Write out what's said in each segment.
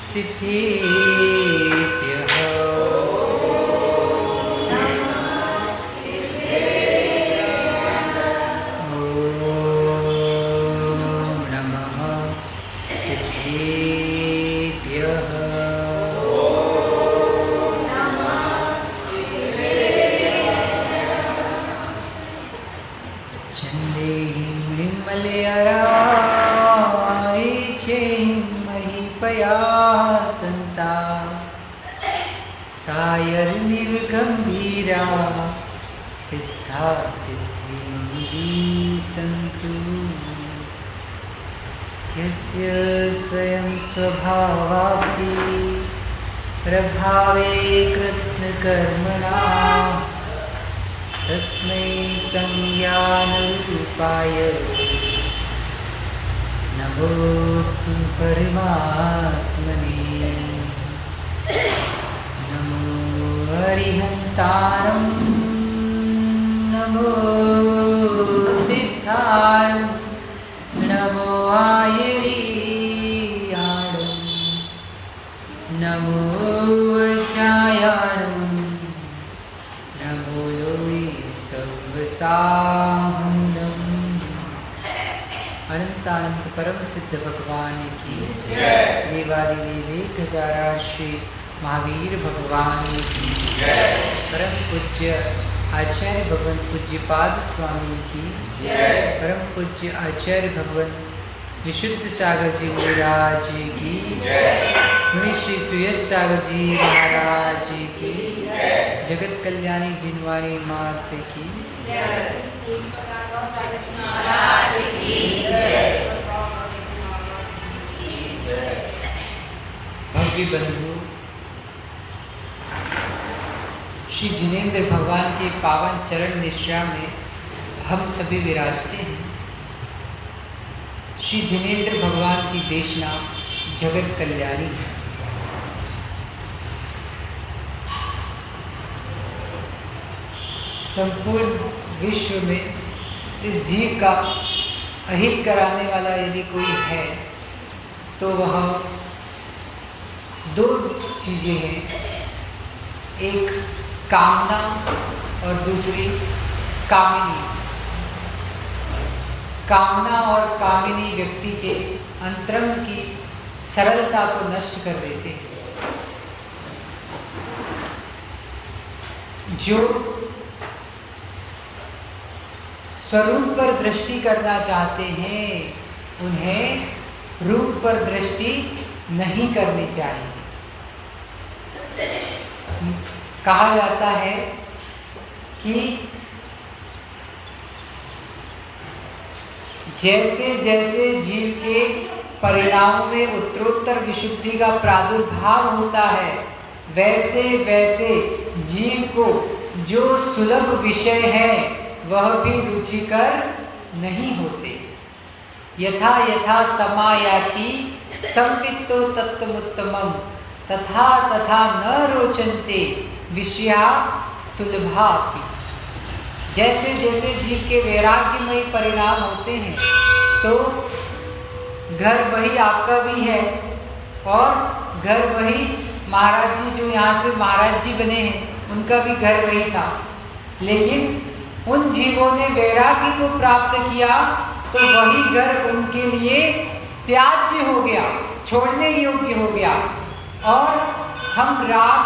सिद्धेभ्यः गंभीरा सिद्धा सिद्धिमन्दी सन्तु यस्य स्वयं स्वभावाप्ति प्रभावे कृत्स्नकर्मणा तस्मै संज्ञानरूपाय नमोऽस्तु परमात्मने हरिहन्तारं नमो सिद्धाय नमो आयरीयाणं नमो वचायाणं नमो लोई सर्वसाहुनं अनंतानंत परम सिद्ध भगवान की देवादिदेव 1000 श्री महावीर भगवान की परम पूज्य आचार्य भगवान पूज्यपाद स्वामी की परम पूज्य आचार्य भगवान विशुद्ध सागर जी महाराज की मुनि श्री सुयश सागर जी महाराज की जगत कल्याणी जिनवाणी मात की भक्ति बंधु श्री जिनेंद्र भगवान के पावन चरण निश्रा में हम सभी विराजते हैं। श्री जिनेंद्र भगवान की देशना जगत कल्याणी है। संपूर्ण विश्व में इस जीव का अहित कराने वाला यदि कोई है तो वह 2 चीजें हैं, एक कामना और दूसरी कामिनी। कामना और कामिनी व्यक्ति के अंतरंग की सरलता को नष्ट कर देते हैं। जो स्वरूप पर दृष्टि करना चाहते हैं उन्हें रूप पर दृष्टि नहीं करनी चाहिए। कहा जाता है कि जैसे जैसे जीव के परिणामों में उत्तरोत्तर विशुद्धि का प्रादुर्भाव होता है वैसे वैसे जीव को जो सुलभ विषय है वह भी रुचिकर नहीं होते। यथा यथा समायाति संवित्तो तत्त्वमुत्तमं तथा तथा न रोचन्ते विषया सुलभापि। जैसे जैसे जीव के वैराग्यमयी परिणाम होते हैं तो घर वही आपका भी है और घर वही महाराज जी जो यहाँ से महाराज जी बने हैं उनका भी घर वही था, लेकिन उन जीवों ने वैराग्य को प्राप्त किया तो वही घर उनके लिए त्याज्य हो गया, छोड़ने योग्य हो गया। और हम राग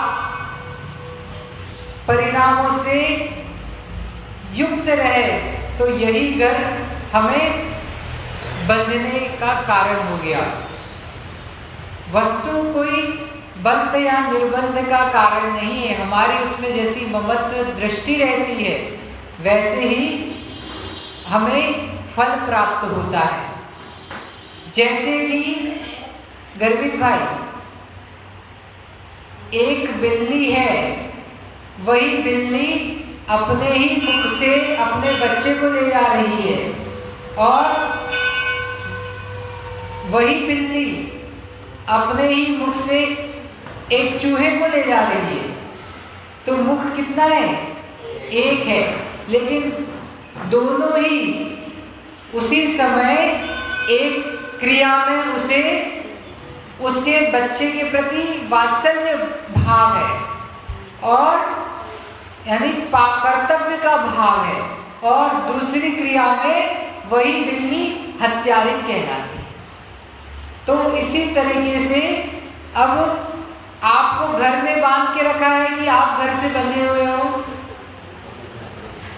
परिणामों से युक्त रहे तो यही घर हमें बंधने का कारण हो गया। वस्तु कोई बंध या निर्बंध का कारण नहीं है, हमारी उसमें जैसी ममत्व दृष्टि रहती है वैसे ही हमें फल प्राप्त होता है। जैसे कि गर्वित भाई, एक बिल्ली है, वही बिल्ली अपने ही मुख से अपने बच्चे को ले जा रही है और वही बिल्ली अपने ही मुख से एक चूहे को ले जा रही है। तो मुख कितना है? एक है, लेकिन दोनों ही उसी समय एक क्रिया में उसे उसके बच्चे के प्रति वात्सल्य भाव है, और यानी कर्तव्य का भाव है, और दूसरी क्रिया में वही बिल्ली हत्यारिन कहलाती। तो इसी तरीके से अब आपको घर में बांध के रखा है कि आप घर से बंधे हुए हो?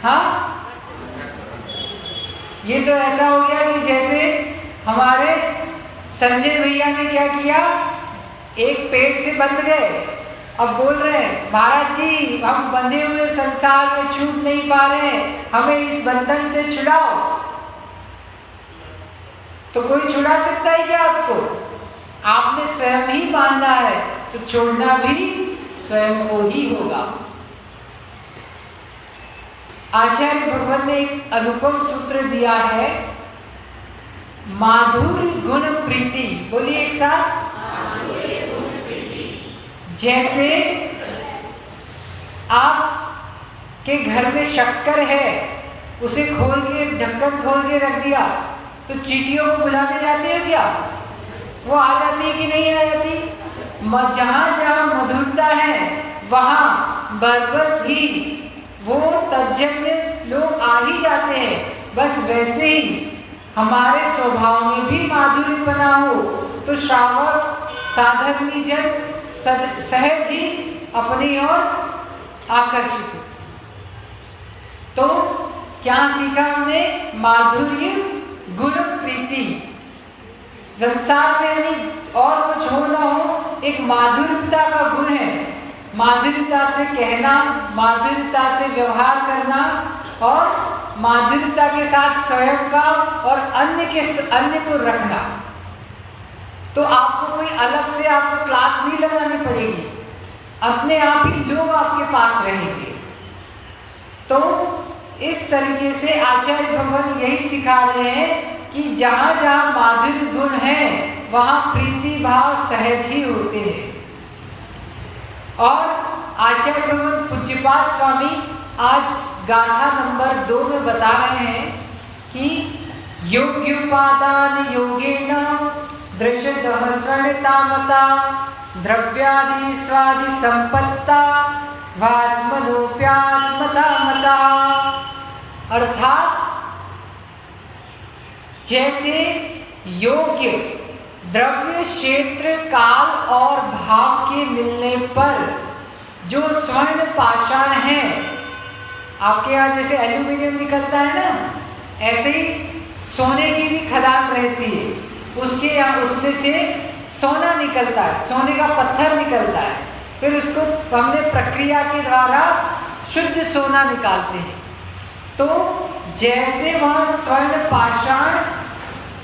हाँ, ये तो ऐसा हो गया कि जैसे हमारे संजय भैया ने क्या किया, एक पेड़ से बंध गए, अब बोल रहे हैं महाराज जी हम बंधे हुए संसार में छूट नहीं पा रहे, हमें इस बंधन से छुड़ाओ। तो कोई छुड़ा सकता है क्या आपको? आपने स्वयं ही बांधा है, तो छोड़ना भी स्वयं को ही होगा। आचार्य भगवान ने एक अनुपम सूत्र दिया है, माधुर्य गुण प्रीति। बोलिए एक साथ, जैसे आप के घर में शक्कर है, उसे खोल के ढक्कन खोल के रख दिया, तो चींटियों को बुलाने जाते हो क्या? वो आ जाती है कि नहीं आ जाती? जहाँ जहाँ मधुरता है वहाँ बरबस ही वो तज्जन्य लोग आ ही जाते हैं। बस वैसे ही हमारे स्वभाव में भी माधुर्य बना हो तो श्रावक साधर्मी जन सहज ही अपनी ओर आकर्षित हो। तो क्या सीखा हमने? माधुर्य गुण प्रीति। संसार में यानी और कुछ हो ना हो, एक माधुर्यता का गुण है। माधुर्यता से कहना, माधुर्यता से व्यवहार करना, और माधुर्यता के साथ स्वयं का और अन्य को रखना। तो आपको कोई अलग से आपको क्लास नहीं लगानी पड़ेगी, अपने आप ही लोग आपके पास रहेंगे। तो इस तरीके से आचार्य भगवान यही सिखा रहे हैं कि जहाँ जहाँ माधुर्य गुण है वहाँ प्रीति भाव सहज ही होते हैं। और आचार्य भगवान पूज्यपाद स्वामी आज गाथा नंबर 2 में बता रहे हैं कि योग्योपादान योगेन दृश्यतः श्रणितामता द्रव्यादि स्वादि संपत्ता वात्मनोप्यात्मता मता। अर्थात जैसे योग्य द्रव्य क्षेत्र काल और भाव के मिलने पर जो स्वर्ण पाषाण है, आपके यहाँ जैसे एल्यूमिनियम निकलता है ना, ऐसे ही सोने की भी खदान रहती है, उसके यहाँ उसमें से सोना निकलता है, सोने का पत्थर निकलता है, फिर उसको हमने प्रक्रिया के द्वारा शुद्ध सोना निकालते हैं। तो जैसे वह स्वर्ण पाषाण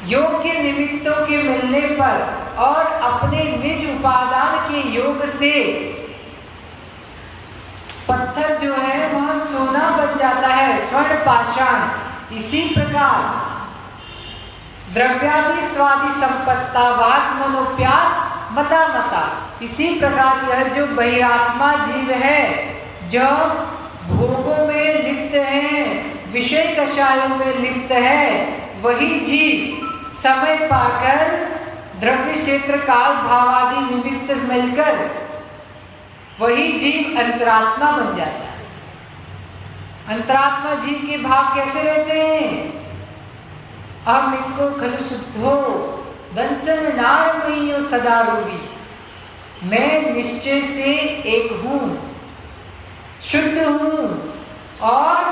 योग्य निमित्तों के मिलने पर और अपने निज उपादान के योग से पत्थर जो है वह सोना बन जाता है, स्वर्ण पाषाण। इसी प्रकार द्रव्यादि स्वादि संपत्ता वात मनोप्यात मता मता, इसी प्रकार यह जो बहिरात्मा जीव है, जो भोगों में लिप्त है, विषय कषायों में लिप्त है, वही जीव समय पाकर द्रव्य क्षेत्र काल भावादि निमित्त मिलकर वही जीव अंतरात्मा बन जाता है। अंतरात्मा जीव के भाव कैसे रहते हैं? अब इनको खल शुद्धो दंसन नारमयो सदा रूपी, मैं निश्चय से एक हूँ, शुद्ध हूँ और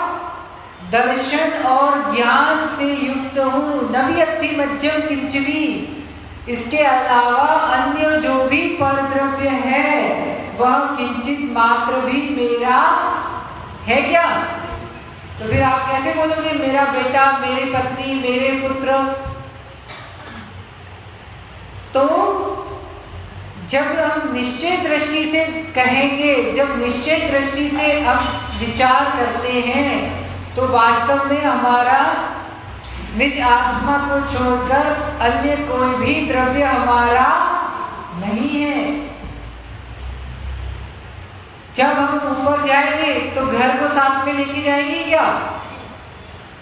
दर्शन और ज्ञान से युक्त हूँ। नव्यक्ति मज्जम किंचवी, इसके अलावा अन्य जो भी परद्रव्य है वह किंचित मात्र भी मेरा है क्या? तो फिर आप कैसे बोलोगे मेरा बेटा, मेरी पत्नी, मेरे पुत्र? तो जब हम निश्चय दृष्टि से कहेंगे, जब निश्चय दृष्टि से हम विचार करते हैं, तो वास्तव में हमारा निज आत्मा को छोड़कर अन्य कोई भी द्रव्य हमारा नहीं है। जब हम ऊपर जाएंगे तो घर को साथ में लेके जाएंगे क्या?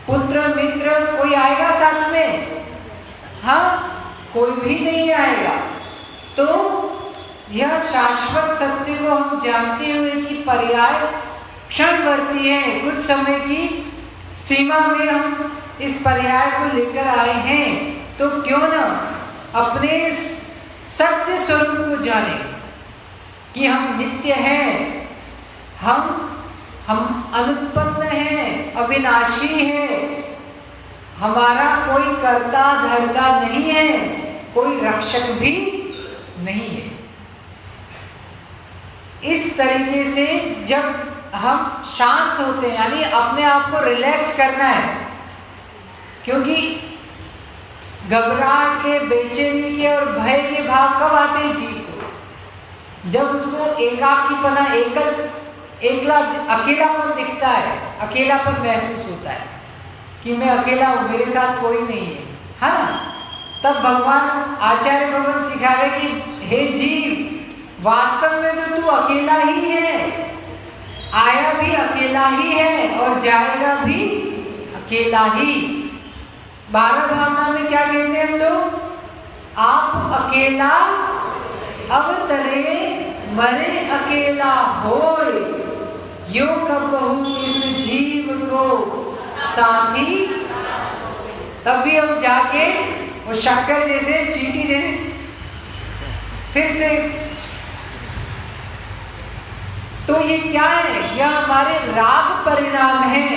पुत्र मित्र कोई आएगा साथ में? हाँ, कोई भी नहीं आएगा। यह शाश्वत सत्य को हम जानते हुए कि पर्याय क्षणवर्ती है, कुछ समय की सीमा में हम इस पर्याय को लेकर आए हैं, तो क्यों न अपने सत्य स्वरूप को जाने कि हम नित्य हैं, हम अनुत्पन्न हैं, अविनाशी हैं, हमारा कोई कर्ता धर्ता नहीं है, कोई रक्षक भी नहीं है। इस तरीके से जब हम शांत होते हैं, यानी अपने आप को रिलैक्स करना है, क्योंकि घबराहट के, बेचैनी के और भय के भाव कब आते हैं जीव को? जब उसको एकाकीपना, अकेलापन दिखता है, अकेलापन महसूस होता है कि मैं अकेला हूँ, मेरे साथ कोई नहीं है ना? तब भगवान आचार्य भगवान सिखा रहे कि हे जीव, वास्तव में तो तू अकेला ही है, आया भी अकेला ही है और जाएगा भी अकेला ही। 12 भावना में क्या कहते हैं हम लोग? आप अकेला अवतरे मरे अकेला होय, यो कबहू इस जीव को साथी। तब भी हम जाके वो शक्कर जैसे, चींटी जैसे फिर से, तो ये क्या है? यह हमारे राग परिणाम है।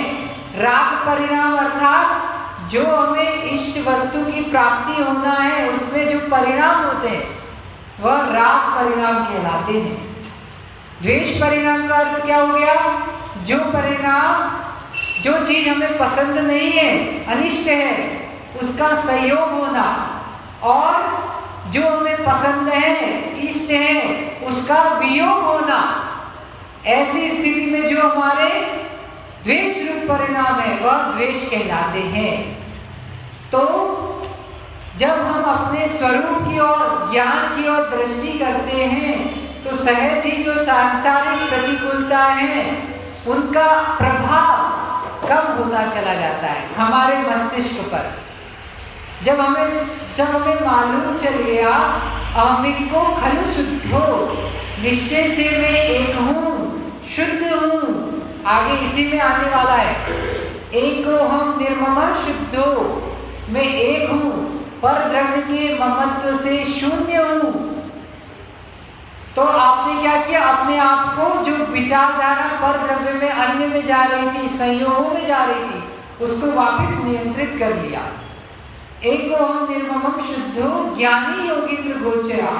राग परिणाम अर्थात जो हमें इष्ट वस्तु की प्राप्ति होना है, उसमें जो परिणाम होते हैं वह राग परिणाम कहलाते हैं। द्वेष परिणाम का अर्थ क्या हो गया? जो परिणाम, जो चीज हमें पसंद नहीं है, अनिष्ट है, उसका संयोग होना, और जो हमें पसंद है, इष्ट है, उसका वियोग होना। ऐसी स्थिति में जो हमारे द्वेष रूप परिणाम है वह द्वेष कहलाते हैं। तो जब हम अपने स्वरूप की ओर, ज्ञान की ओर दृष्टि करते हैं, तो सहज ही जो सांसारिक प्रतिकूलता है उनका प्रभाव कम होता चला जाता है हमारे मस्तिष्क पर। जब हमें मालूम चल गया अहमिको खलु शुद्धो, निश्चय से मैं एक हूँ, शुद्ध हूँ, आगे इसी में आने वाला है, एको हम निर्मम शुद्धो, मैं एक हूँ, पर द्रव्य के ममत्व से शून्य हूँ। तो आपने क्या किया? अपने आप को जो विचारधारा पर द्रव्य में, अन्य में जा रही थी, संयोगों में जा रही थी, उसको वापस नियंत्रित कर लिया। एको हम निर्मम शुद्धो ज्ञानी योगींद्र गोचरा,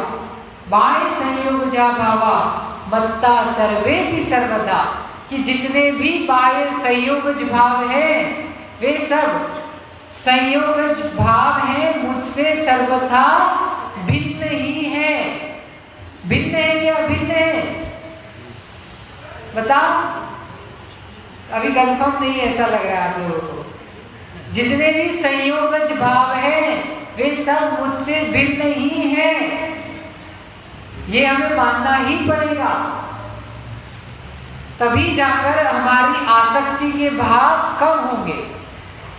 बाह्य संयोग जा भावा मत्ता सर्वे भी सर्वदा, कि जितने भी बाह्य संयोगज भाव हैं वे सब संयोगज भाव हैं, मुझसे सर्वथा भिन्न ही है। भिन्न है क्या? भिन्न है, बताओ। अभी कंफर्म नहीं ऐसा लग रहा है आप लोगों को। जितने भी संयोगज भाव हैं वे सब मुझसे भिन्न ही हैं, ये हमें मानना ही पड़ेगा, तभी जाकर हमारी आसक्ति के भाव कम होंगे।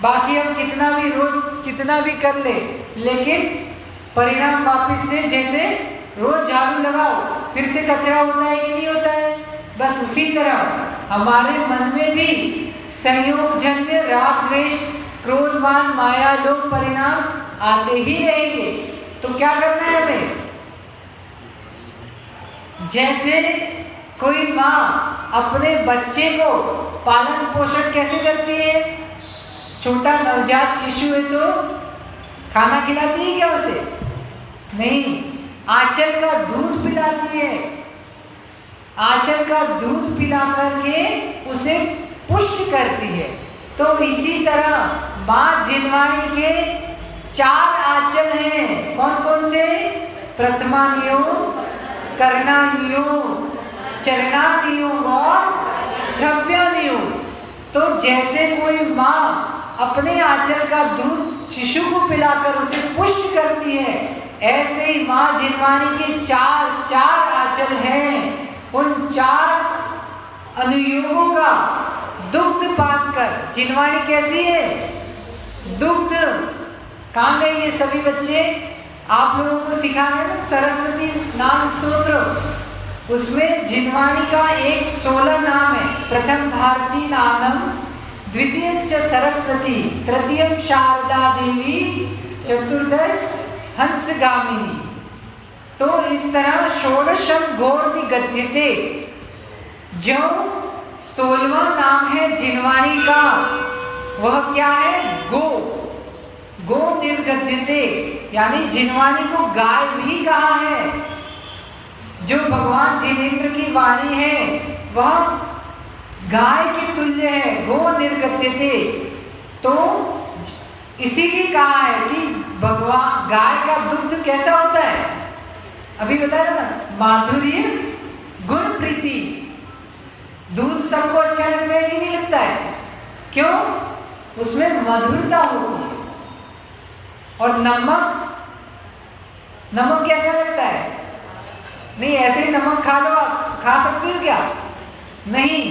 बाकी हम कितना भी रोज कितना भी कर ले, लेकिन परिणाम वापस से, जैसे रोज झाड़ू लगाओ फिर से कचरा होता है कि नहीं होता है, बस उसी तरह हमारे मन में भी संयोगजन्य राग द्वेष क्रोध मान माया लोभ परिणाम आते ही रहेंगे। तो क्या करना है हमें? जैसे कोई माँ अपने बच्चे को पालन पोषण कैसे करती है? छोटा नवजात शिशु है तो खाना खिलाती है क्या उसे? नहीं, आंचल का दूध पिलाती है। आंचल का दूध पिला करके उसे पुष्ट करती है। तो इसी तरह माँ जिनवाणी के 4 आंचल हैं। कौन कौन से? प्रथमानियोग, कर्णानियोग, चरणानियोग और द्रव्यानियोग। तो जैसे कोई माँ अपने आंचल का दूध शिशु को पिलाकर उसे पुष्ट करती है, ऐसे ही माँ जिनवाणी के 4 आंचल हैं। उन 4 अनुयोगों का दुग्ध पान कर, जिनवाणी कैसी है? दुग्ध। कहाँ गए ये सभी बच्चे? आप लोगों को सिखा रहे ना सरस्वती नाम स्तोत्र, उसमें जिनवाणी का एक 16 नाम है। प्रथम भारती नामम, द्वितीयम च सरस्वती, तृतीयम शारदा देवी, चतुर्दश हंसगामिनी। तो इस तरह षोडशम गौर निगद्यते, जो 16वां नाम है जिनवाणी का, वह क्या है? गो। गो निर्गद्यते, यानी जिनवाणी को गाय भी कहा है। जो भगवान जिनेंद्र की वाणी है वह गाय के तुल्य है, गो निर्गद्यते। तो इसीलिए कहा है कि भगवान गाय का दुग्ध कैसा होता है? अभी बताया ना, माधुर्य गुण प्रीति। दूध सबको अच्छा लगता है कि नहीं लगता है? क्यों? उसमें मधुरता होती है। और नमक, नमक कैसा लगता है? नहीं, ऐसे ही नमक खा लो, आप खा सकते हो क्या? नहीं,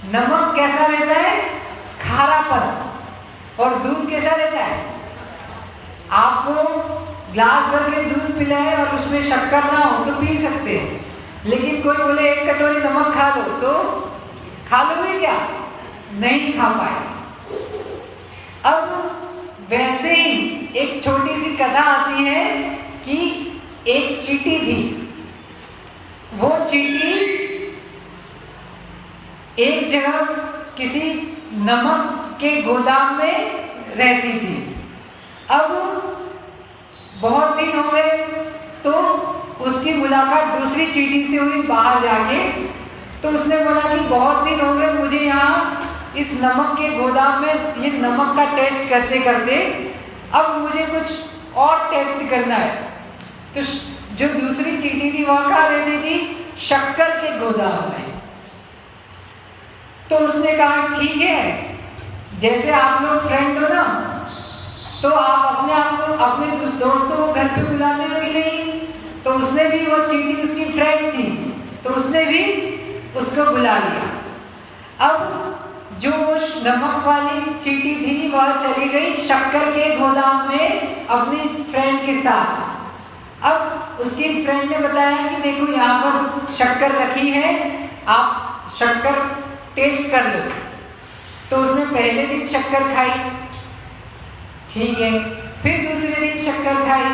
नमक कैसा रहता है? खारापन। और दूध कैसा रहता है? आपको ग्लास भर के दूध पिलाए और उसमें शक्कर ना हो तो पी सकते हैं, लेकिन कोई बोले एक कटोरी नमक खा लो, तो खा लोगे क्या? नहीं खा पाए। अब वैसे ही एक छोटी सी कथा आती है कि एक चींटी थी। वो चींटी एक जगह किसी नमक के गोदाम में रहती थी। अब बहुत दिन हो गए तो उसकी मुलाकात दूसरी चींटी से हुई बाहर जाके। तो उसने बोला कि बहुत दिन हो गए मुझे यहाँ इस नमक के गोदाम में ये नमक का टेस्ट करते करते, अब मुझे कुछ और टेस्ट करना है। तो जो दूसरी चींटी थी वह कहाँ रहती थी? शक्कर के गोदाम में। तो उसने कहा ठीक है, जैसे आप लोग फ्रेंड हो ना, तो आप अपने आप को, अपने दोस्तों को घर पे बुलाते हो कि नहीं? तो उसने भी, वो चींटी उसकी फ्रेंड थी, तो उसने भी उसको बुला लिया। अब जो नमक वाली चींटी थी वह चली गई शक्कर के गोदाम में अपनी फ्रेंड के साथ। अब उसकी फ्रेंड ने बताया कि देखो यहाँ पर शक्कर रखी है, आप शक्कर टेस्ट कर लो। तो उसने पहले दिन शक्कर खाई, ठीक है, फिर दूसरे दिन शक्कर खाई,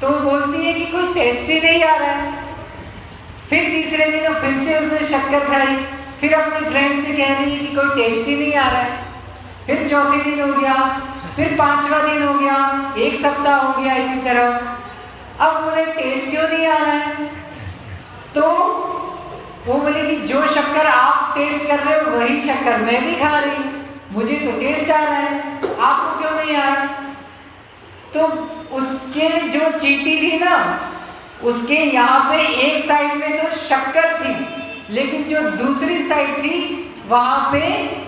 तो बोलती है कि कोई टेस्ट ही नहीं आ रहा है। फिर तीसरे दिन फिर से उसने शक्कर खाई, फिर अपनी फ्रेंड से कह रही है कि कोई टेस्ट ही नहीं आ रहा है। फिर चौथे दिन हो गया, फिर पांचवा दिन हो गया, एक सप्ताह हो गया इसी तरह। अब बोले टेस्ट क्यों नहीं आ रहा है? तो वो बोले कि जो शक्कर आप टेस्ट कर रहे हो वही शक्कर मैं भी खा रही हूँ, मुझे तो टेस्ट आ रहा है, आपको क्यों नहीं आ रहा? तो उसके जो चींटी थी ना, उसके यहाँ पे एक साइड में तो शक्कर थी, लेकिन जो दूसरी साइड थी वहां पे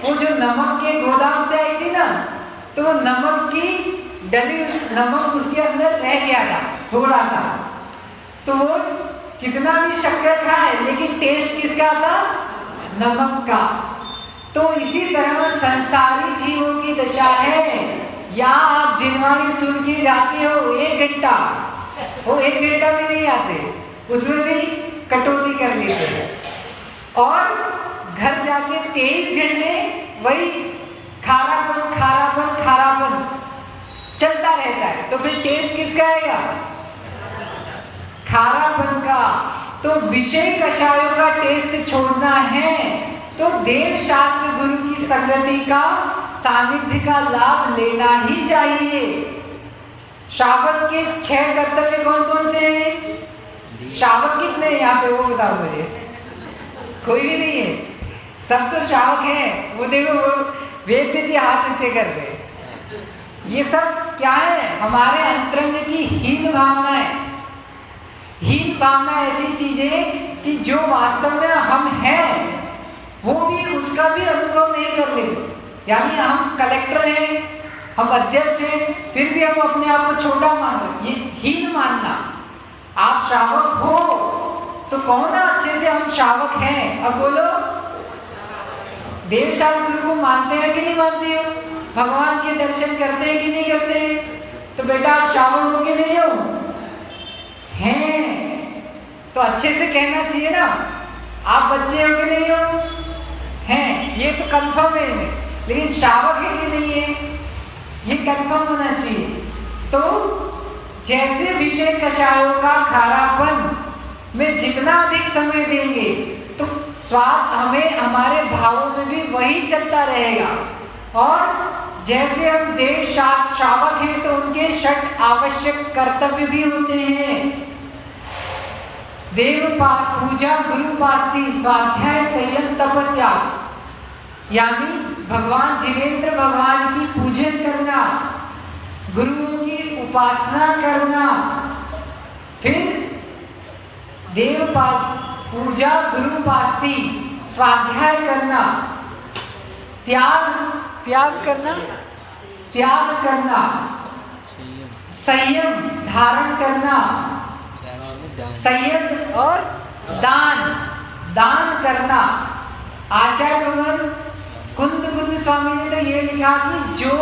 वो जो नमक के गोदाम से आई थी ना, तो नमक की डली, नमक उसके अंदर रह गया था थोड़ा सा। तो कितना भी शक्कर खाए लेकिन टेस्ट किसका था? नमक का। तो इसी तरह संसारी जीवों की दशा है। या आप जिनवाणी सुन के जाते हो 1 घंटा, वो 1 घंटा भी नहीं आते, उसमें भी कटौती कर लेते हैं, और घर जाके 23 घंटे वही खारापन खारापन खारापन चलता रहता है। तो फिर टेस्ट किसका आएगा? खारापन का। तो विषय कषायों का टेस्ट छोड़ना है तो देव शास्त्र गुरु की संगति का, सानिध्य का लाभ लेना ही चाहिए। श्रावक के 6 कर्तव्य कौन कौन से हैं? श्रावक कितने हैं यहाँ पे वो बताओ मुझे? कोई भी नहीं है, सब तो श्रावक हैं। वो देखो, वो वेद जी हाथ ऊंचे कर गए। ये सब क्या है? हमारे अंतरंग की हीन भावना है। हीन भावना ऐसी चीज है कि जो वास्तव में हम हैं वो भी, उसका भी अनुभव नहीं कर लेते। यानी हम कलेक्टर हैं, हम अध्यक्ष हैं, फिर भी हम अपने आप को छोटा मान रहे, ये हीन मानना। आप श्रावक हो तो कहो ना अच्छे से हम श्रावक हैं। अब बोलो, देव शास्त्र गुरु को मानते हैं कि नहीं मानते हो? भगवान के दर्शन करते हैं कि नहीं करते हैं? तो बेटा आप शावर हो के नहीं हो? हैं तो अच्छे से कहना चाहिए ना, आप बच्चे हो के नहीं हो? हैं, ये तो कंफर्म है, लेकिन शावर है कि नहीं है ये कंफर्म होना चाहिए। तो जैसे विषय कषायों का खारापन में जितना अधिक समय देंगे तो स्वाद हमें हमारे भावों में भी वही चलता रहेगा। और जैसे हम देव श्रावक हैं तो उनके षट आवश्यक कर्तव्य भी होते हैं। देव पूजा, गुरु पास्ति, स्वाध्याय, संयम, तपत्याग, यानी भगवान जिनेंद्र भगवान की पूजन करना, गुरुओं की उपासना करना, फिर देव पूजा, गुरु पास्ति, स्वाध्याय करना, त्याग करना, संयम धारण करना, संयम और दान करना। आचार्य भगवान कुंद स्वामी ने तो ये लिखा कि जो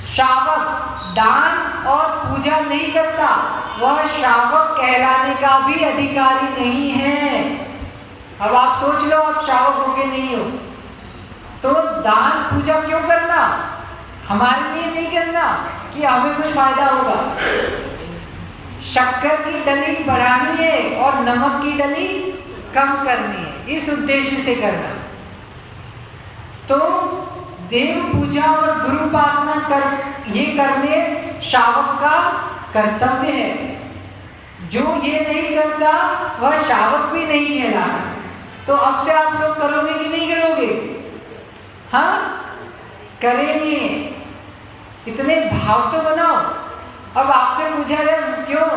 श्रावक दान और पूजा नहीं करता वह श्रावक कहलाने का भी अधिकारी नहीं है। अब आप सोच लो, आप श्रावक होके नहीं हो तो दान पूजा क्यों करना? हमारे लिए नहीं करना कि हमें कुछ फायदा होगा। शक्कर की डली बढ़ानी है और नमक की डली कम करनी है, इस उद्देश्य से करना। तो देव पूजा और गुरु उपासना ये करने श्रावक का कर्तव्य है। जो ये नहीं करता वह श्रावक भी नहीं कहलाता। तो अब से आप लोग करोगे कि नहीं करोगे? हाँ, करेंगे। इतने भाव तो बनाओ। अब आपसे पूछा जाए क्यों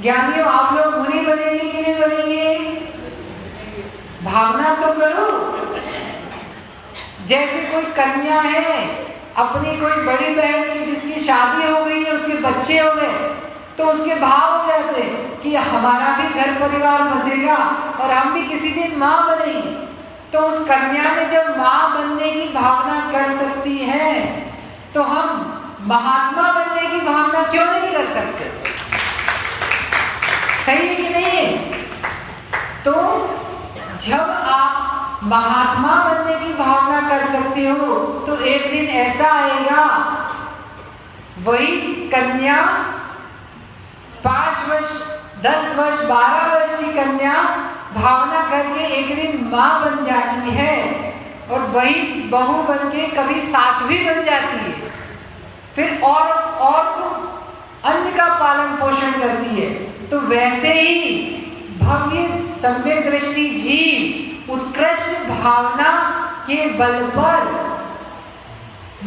ज्ञानियों आप लोग मुनि बनेंगे कि नहीं बनेंगे? भावना तो करो। जैसे कोई कन्या है, अपनी कोई बड़ी बहन की जिसकी शादी हो गई है, उसके बच्चे हो गए, तो उसके भाव हो जाते कि हमारा भी घर परिवार बसेगा और हम भी किसी दिन माँ बनेंगे। तो उस कन्या ने जब माँ बनने की भावना कर सकती है तो हम महात्मा बनने की भावना क्यों नहीं कर सकते? सही है कि नहीं? तो जब आप महात्मा बनने की भावना कर सकते हो तो एक दिन ऐसा आएगा, वही कन्या 5 वर्ष, 10 वर्ष, 12 वर्ष की कन्या भावना करके एक दिन माँ बन जाती है और वही बहू बन के कभी सास भी बन जाती है, फिर और अन्य का पालन पोषण करती है। तो वैसे ही भव्य सम्यक दृष्टि जीव उत्कृष्ट भावना के बल पर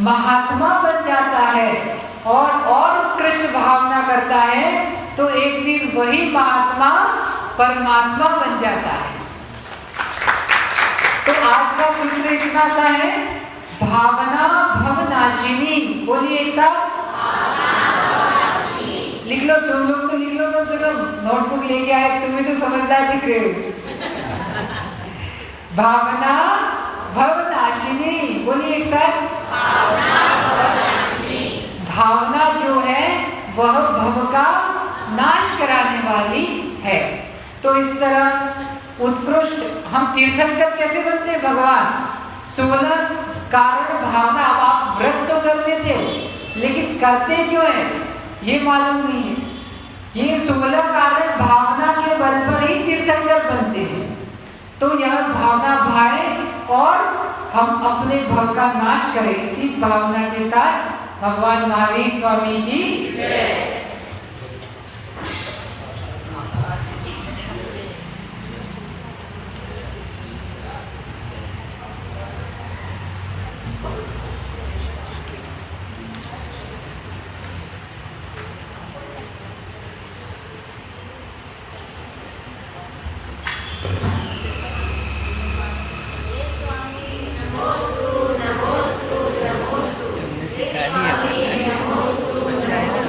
महात्मा बन जाता है और उत्कृष्ट भावना करता है, तो एक दिन वही महात्मा परमात्मा बन जाता है। तो आज का सूत्र इतना सा है, भावना भवनाशिनी। बोलिए एक साथ, लिख लो। तुम लोग तो लिख लो, कम से कम नोटबुक लेके आए, तुम्हें तो समझदार दिख रहे हो। भावना भवनाशिनी। बोलिए एक साथ, भावना जो है वह भव का नाश कराने वाली है। तो इस तरह उत्कृष्ट हम तीर्थंकर कैसे बनते हैं? भगवान 16 कारण भावना। अब आप व्रत तो कर लेते हो, लेकिन करते क्यों है ये मालूम नहीं है। ये 16 कारण भावना के बल पर ही तीर्थंकर बनते हैं। तो यह भावना भाए और हम अपने भव का नाश करें। इसी भावना के साथ भगवान महावीर स्वामी की जय। तुमने सिखा दिया, अच्छा है ना।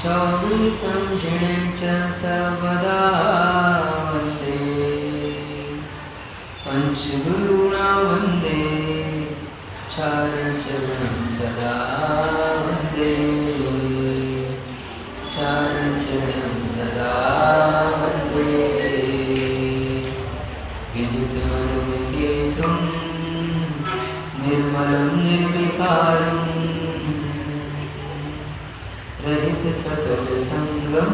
शौर्य समझने च सर्वदा वंदे पंचगुरुणा वंदे चरणं सदा वंदे चरणं सदा वंदे विजितमनुकेतुं निर्मलं निर्विकारं रहित सकल संगम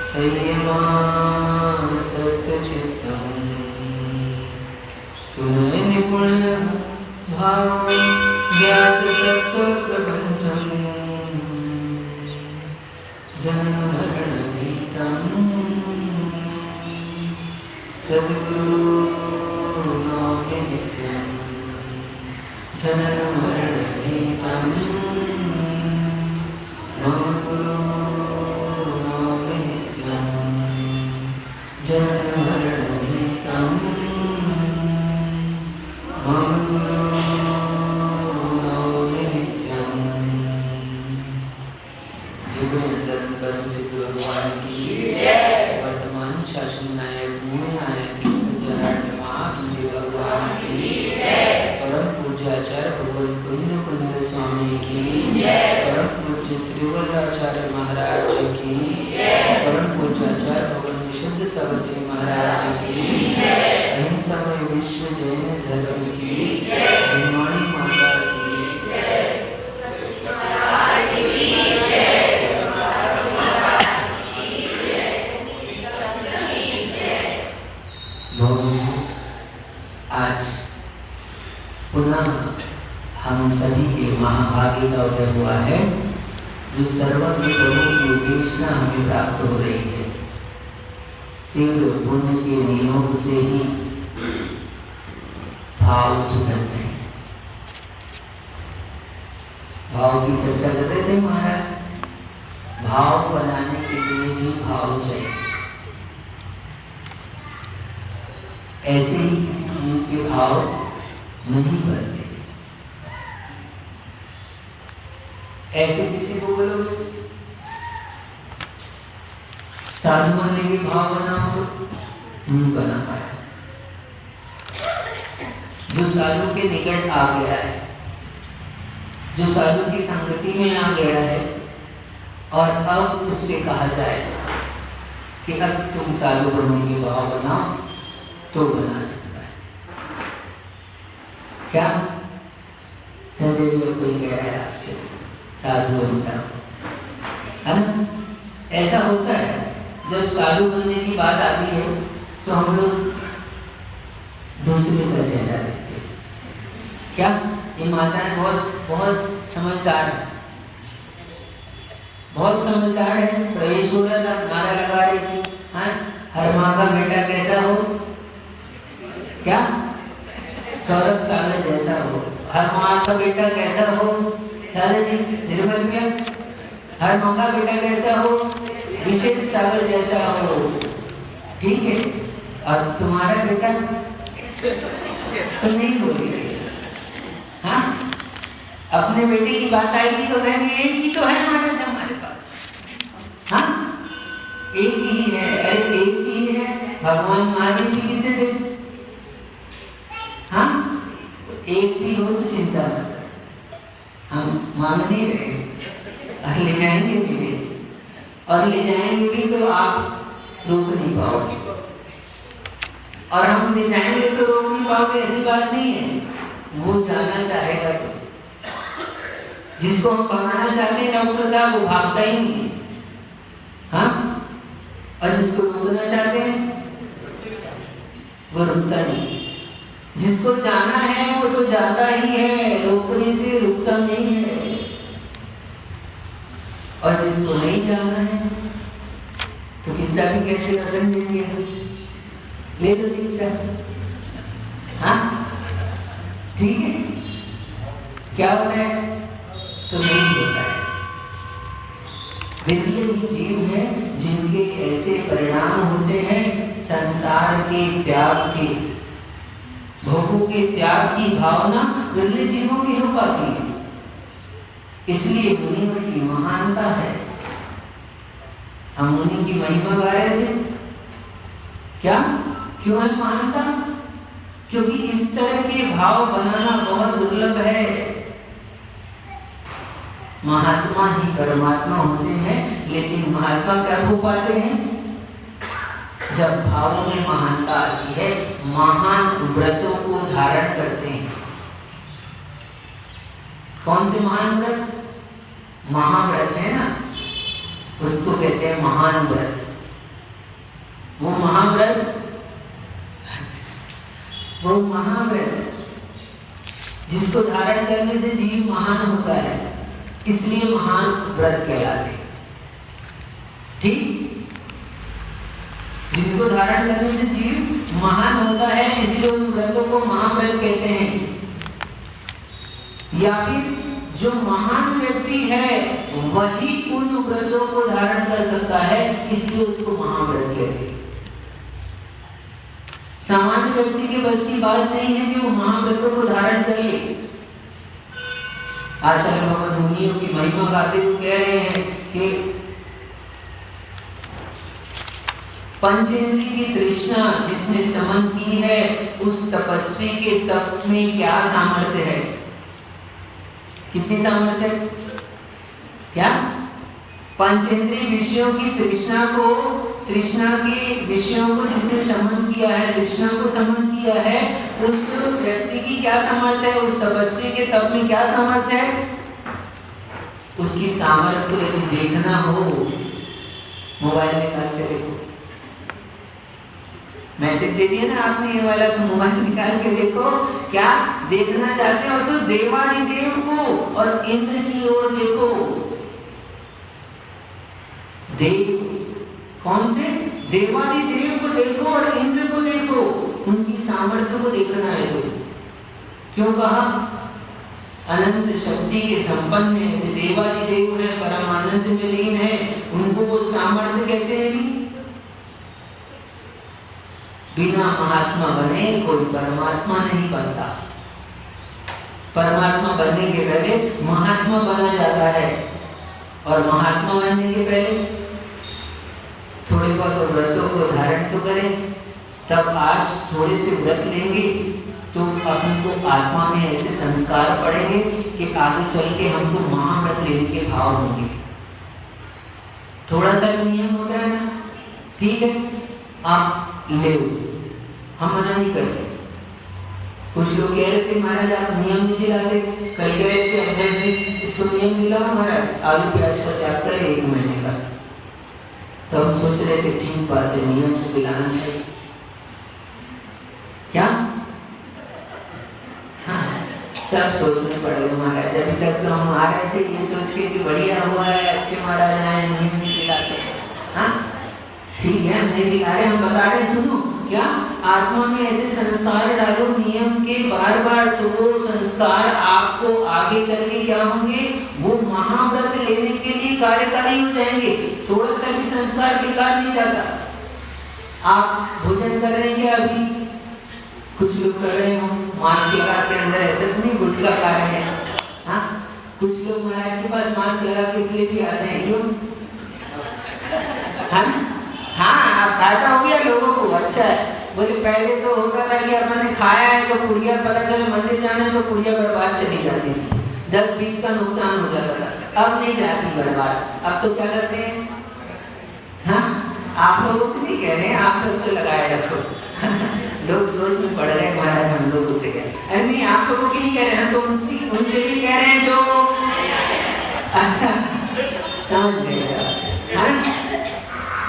संयमां सत्यचित्तं सुनय निपुण भाव ज्ञात तत्व प्रपंचम जन्म मरण भीतं सद्गुरु नौमि नित्यं जन्म मरण भीतं मम गुरु नौमि नित्यं जन्म मरण भीतं मम गुरु नौमि नित्यं। जीवनंदन परम सिद्ध भगवान की वर्तमान शासन नायक नायक महावीर भगवान की परम पूज्याचार्य भगवत कुंद कुंद स्वामी की परम पूज्य त्रिवल्लाचार्य महाराज की परम पूज्याचार्य भगवान विशुद्ध सागर महाराज की अहिंसामय विश्व जैन धर्म की निर्माणी माता की आज पुनः हम सभी के महाभाग्य का उदय हुआ है, जो सर्वज्ञ प्रभु की उपेक्षा हमें प्राप्त हो रही है। तीव्र पुण्य के नियोग से ही भाव सुधरते हैं। भाव की चर्चा कर रहे थे महाराज। भाव बनाने के लिए भी भाव चाहिए। ऐसे ही किसी जीव के भाव नहीं बनते। ऐसे किसी को बोलोगे साधु बनने के भाव बनाओ, नहीं बना पाया। जो साधु के निकट आ गया है, जो साधु की संगति में आ गया है, और अब उससे कहा जाए कि अब तुम साधु बनने के भाव बनाओ, तो बना सकता है। क्या संजय जी कोई कह रहा है आपसे साधु बन जाओ, है ना? ऐसा होता है जब साधु बनने की बात आती है तो हम लोग दूसरे का चेहरा देखते हैं। क्या ये माताएं बहुत समझदार है, बहुत समझदार है। प्रवेश हो रहा था, नारा लगा रही थी, हाँ, हर माँ का बेटा कैसा हो, क्या सौरभ सागर जैसा हो। हर माँ का बेटा कैसा हो, दादा जी निर्मल भैया, हर माँ का बेटा कैसा हो, विशेष सागर जैसा हो, ठीक है। और तुम्हारा बेटा तो नहीं बोलेगा, हाँ? अपने बेटे की बात आएगी तो कहेंगे एक ही तो है महाराज हमारे पास, हाँ, एक ही है। अरे एक ही है, भगवान महावीर भी कितने थे, हाँ? एक भी हो तो चिंता मत, हम मांग नहीं रहे, ले जाएंगे भी, और ले जाएंगे भी तो आप रोक नहीं पाओगे, और हम ले जाएंगे तो रोक नहीं पाओगे, ऐसी बात नहीं है। वो जाना चाहेगा तो, जिसको हम भगाना चाहते हैं डॉक्टर साहब, वो भागता ही नहीं, हाँ? और जिसको रोकना चाहते हैं वो रुकता नहीं। जिसको जाना है वो तो जाता ही है, रोकने से रुकता नहीं है। और जिसको नहीं जाना है तो कितना भी कैसे रसन देंगे, ले लो दीक्षा, हाँ, ठीक है। क्या होता है तो नहीं होता है। विरले जीव हैं जिनके ऐसे परिणाम होते हैं संसार के त्याग के, भोगों के त्याग की भावना विरले जीवों की हो पाती है। इसलिए मुनियों की महानता है। हम मुनि की महिमा गा रहे थे, क्या क्यों है महानता? क्योंकि इस तरह के भाव बनाना बहुत दुर्लभ है। महात्मा ही परमात्मा होते हैं, लेकिन महात्मा कब हो पाते हैं? जब भावों में महानता आती है, महान व्रतों को धारण करते हैं। कौन से महान व्रत? महाव्रत है ना, उसको कहते हैं महान व्रत। वो महाव्रत जिसको धारण करने से जीव महान होता है, इसलिए महान व्रत कहलाते हैं। ठीक, जिनको धारण करने से जीव महान होता है, इसलिए उन व्रतों को महाव्रत कहते हैं। या फिर जो महान व्यक्ति है वही उन व्रतों को धारण कर सकता है, इसलिए उसको महाव्रत कहते हैं। सामान्य व्यक्ति के बस की बात नहीं है कि वो महाव्रतों को धारण कर ले। आचार्य भगवान मुनियों की महिमा गाते हुए कह रहे हैं कि पंचेंद्रिय की तृष्णा जिसने समन की है, उस तपस्वी के तप में क्या सामर्थ्य है? कितनी सामर्थ्य है? क्या? पंचेंद्रिय विषयों की तृष्णा के विषयों को जिसने समन किया है, तृष्णा को समन किया है, उस व्यक्ति की क्या सामर्थ्य है? उस तपस्वी के तप में क्या सामर्थ्य है? उसकी सामर्थ्य को यदि देखना हो, मोबाइल निकाल के देखो। मैसेज दे दिया ना आपने ये वाला, तो मोबाइल निकाल के देखो। क्या देखना चाहते हो तो देवादिदेव को और इंद्र की ओर देखो। देव कौन से? देवादिदेव को देखो और इंद्र को देखो, उनकी सामर्थ्य को देखना है। तो क्यों कहा? अनंत शक्ति के संपन्न ऐसे देवादिदेव हैं, परम आनंद में लीन है, उनको वो सामर्थ्य कैसे मिली? बिना महात्मा बने कोई परमात्मा नहीं बनता। परमात्मा बनने के पहले महात्मा बना जाता है, और महात्मा बनने के पहले थोड़े बहुत व्रतों को धारण तो करें। तब आज थोड़े से व्रत लेंगे तो अपने को आत्मा में ऐसे संस्कार पड़ेंगे कि आगे चल के हमको महाव्रत लेने के भाव होंगे। थोड़ा सा नियम होता है ना, ठीक है, आप ले, हम मना नहीं करते। कुछ लोग कह रहे थे महाराज आप नियम नहीं दिलाते, कल कह रहे थे अंदर से इसको नियम दिलाओ महाराज, आलू प्याज का त्याग करें 1 महीने का। तो हम सोच रहे थे ठीक बात है, नियम से दिलाना चाहिए। क्या? हाँ, सब सोचने पड़ गए महाराज। अभी तक तो हम आ रहे थे ये सोच के कि बढ़िया हुआ है, अच्छे महाराज आए, नियम नहीं दिलाते हैं। हाँ ठीक है, हम नहीं दिला रहे, हम बता रहे सुनो। क्या? आत्मा में ऐसे संस्कार डालो नियम के बार बार, तो वो संस्कार आपको आगे चल के क्या होंगे? वो महाव्रत लेने के लिए कार्यकारी हो जाएंगे। थोड़ा सा भी संस्कार बेकार नहीं जाता। आप भोजन कर रहे हैं, अभी कुछ लोग कर रहे हो मास्क लगा के, अंदर ऐसे तो नहीं गुटखा खा रहे हैं। हाँ, कुछ लोग महाराज के पास मास्क लगा के इसलिए भी आते हैं, क्यों? हाँ, फायदा हो गया लोगों को, अच्छा है। बोले पहले तो होता था कि अपन ने खाया है तो पुड़िया, पता चले मंदिर जाना है तो पुड़िया बर्बाद चली जाती थी, 10-20 का नुकसान हो जाता था। अब नहीं जाती बर्बाद। अब तो क्या करते हैं? हाँ, आप लोगों से नहीं कह रहे हैं, आप लोग तो लगाए रखो। लोग सोच में पड़ रहे हैं महाराज हम लोगों से कह, अरे नहीं आप लोगों के लिए कह रहे हैं, तो उनके लिए कह रहे हैं जो अच्छा समझ गए सब। हाँ,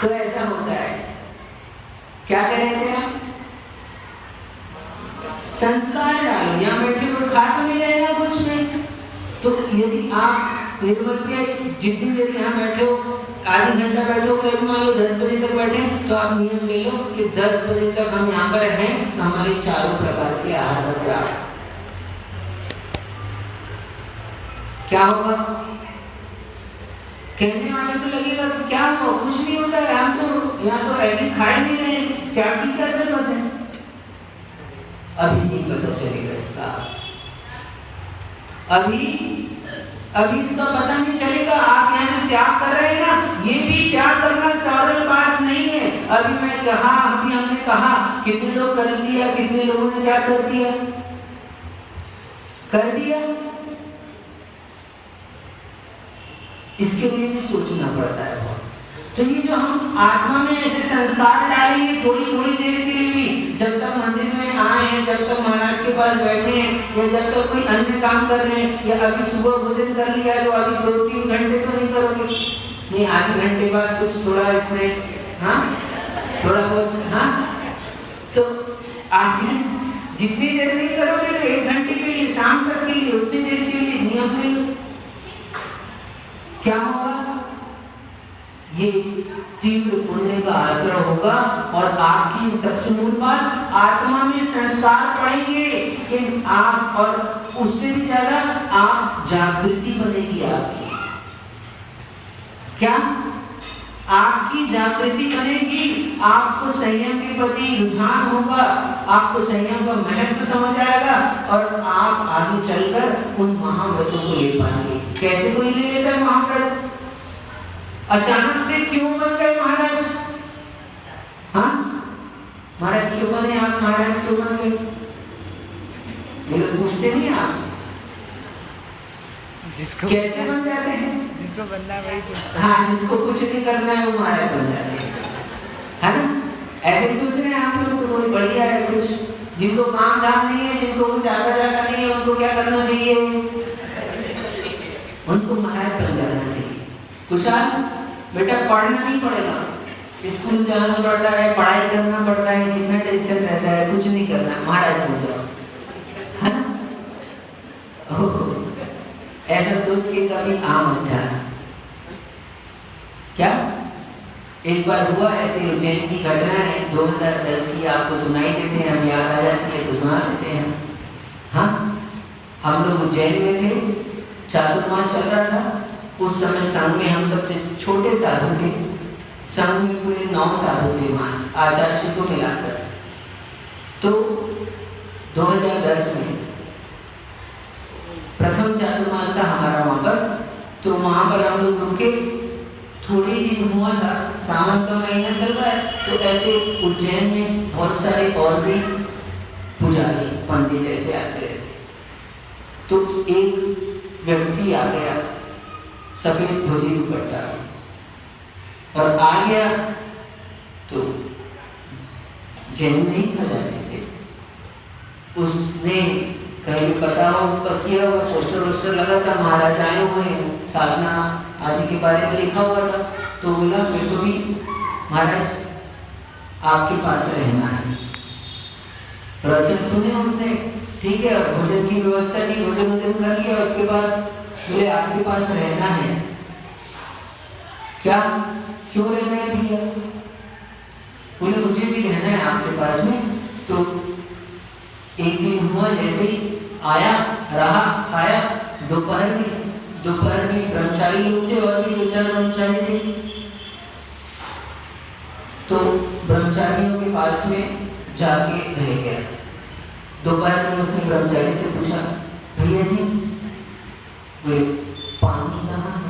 तो ऐसा होता है। क्या कह रहे थे हम? संस्कार डालो। यहाँ बैठे हो खा तो नहीं रहे ना कुछ में, तो यदि आप निर्मल पे जितनी देर यहाँ बैठे हो, आधी घंटा बैठे हो, कभी मान लो 10 बजे तक बैठे, तो आप नियम ले लो कि 10 बजे तक हम यहाँ पर हैं, तो हमारे चारों प्रकार के आहार बन जाए। क्या होगा? कहने वाले तो लगेगा कि क्या हुआ, कुछ नहीं होता है, हम तो यहाँ तो ऐसे खाए नहीं रहे, क्या की क्या जरूरत है? अभी नहीं पता चलेगा इसका। अभी इसका पता नहीं चलेगा। आप यहाँ से त्याग कर रहे हैं ना, ये भी त्याग करना सरल बात नहीं है। अभी हमने कहा कितने लोग कर दिया, कितने लोगों ने क्या कर दिया, इसके लिए भी सोचना पड़ता है बहुत। तो ये जो हम आत्मा में ऐसे संस्कार डालेंगे थोड़ी थोड़ी देर के लिए भी, जब तक मंदिर में आए हैं, जब तक महाराज के पास बैठे हैं, या जब तक कोई अन्य काम कर रहे हैं, या अभी सुबह भोजन कर लिया तो अभी 2-3 घंटे तो नहीं करोगे, नहीं आधे घंटे बाद कुछ थोड़ा स्नैक्स, हाँ थोड़ा बहुत, हाँ तो आधे जितनी देर नहीं करोगे तो 1 घंटे के लिए, शाम तक के लिए, उतनी देर के लिए नियम ले लो। क्या होगा? ये तीव्र पुण्य का आश्रय होगा और आपकी सबसे मूल बात आत्मा में संस्कार पड़ेंगे कि आप, और उससे भी ज्यादा आप जागृति बनेगी आपकी। क्या? आपकी जागृति बनेगी, आपको संयम के प्रति रुझान होगा, आपको संयम का महत्व समझ आएगा और आप आगे चलकर उन महाव्रतों को ले पाएंगे। कैसे कोई ले लेता है महाव्रत? अचानक से क्यों बन गए महाराज? हाँ महाराज क्यों बने आप? महाराज क्यों बन गए? ये पूछते नहीं आपसे जिसको कैसे बन जाते हैं? जिसको बनना है वही पूछता है। हाँ, जिसको कुछ नहीं करना है वो महाराज बन जाते हैं, है ना? ऐसे सोच रहे हैं आप लोग तो कोई बढ़िया है कुछ, जिनको काम धाम नहीं है, जिनको कुछ आता जाता नहीं है, उनको क्या करना चाहिए? उनको महाराज बन जाना चाहिए। कुशाल बेटा पढ़ना नहीं पड़ेगा, स्कूल जाना पड़ता है, पढ़ाई करना पड़ता है, कितना टेंशन रहता है, कुछ नहीं करना, महाराज बन जाओ, है ना? ऐसा सोच के कभी आम अच्छा क्या? एक बार हुआ ऐसे उज्जैन की घटना है 2010 की, आपको सुनाई देते हैं, हम याद आ जाती है तो सुना देते हैं। हाँ, हम लोग उज्जैन में थे, चातुर्मास चल रहा था। उस समय संघ में हम सबसे छोटे साधु थे, संघ में पूरे 9 साधु थे वहाँ आचार्य को मिलाकर। तो 2010 में प्रथम चातुर्मास था हमारा वहाँ पर, तो वहाँ पर हम लोग रुके, थोड़ी दिन हुआ था, सावन का महीना चल रहा है, तो ऐसे उज्जैन में बहुत सारे और भी पुजारी पंडित ऐसे आते रहते। तो एक व्यक्ति आ गया सफेद धोती दुपट्टा और आ गया, तो जैन नहीं था जाने से, उसने कहीं पता हो किया हुआ पोस्टर वोस्टर लगा था, महाराज आए हुए हैं, साधना आदि के बारे में लिखा हुआ था। तो बोला मेरे को भी महाराज आपके पास रहना है। प्रवचन सुने उसने, ठीक है, भोजन की व्यवस्था थी, भोजन कर लिया, उसके बाद बोले आपके पास रहना है। क्या? क्यों रहना है भैया? बोले मुझे भी रहना है आपके पास में। तो एक दिन हुआ जैसे ही आया, रहा, आया, दोपहर में ब्रह्मचारी लोग थे और भी 2-4 ब्रह्मचारी थे। तो ब्रह्मचारियों के पास में जाके रह गया। दोपहर में उसने ब्रह्मचारी से पूछा, भैया जी बोले पानी कहाँ है?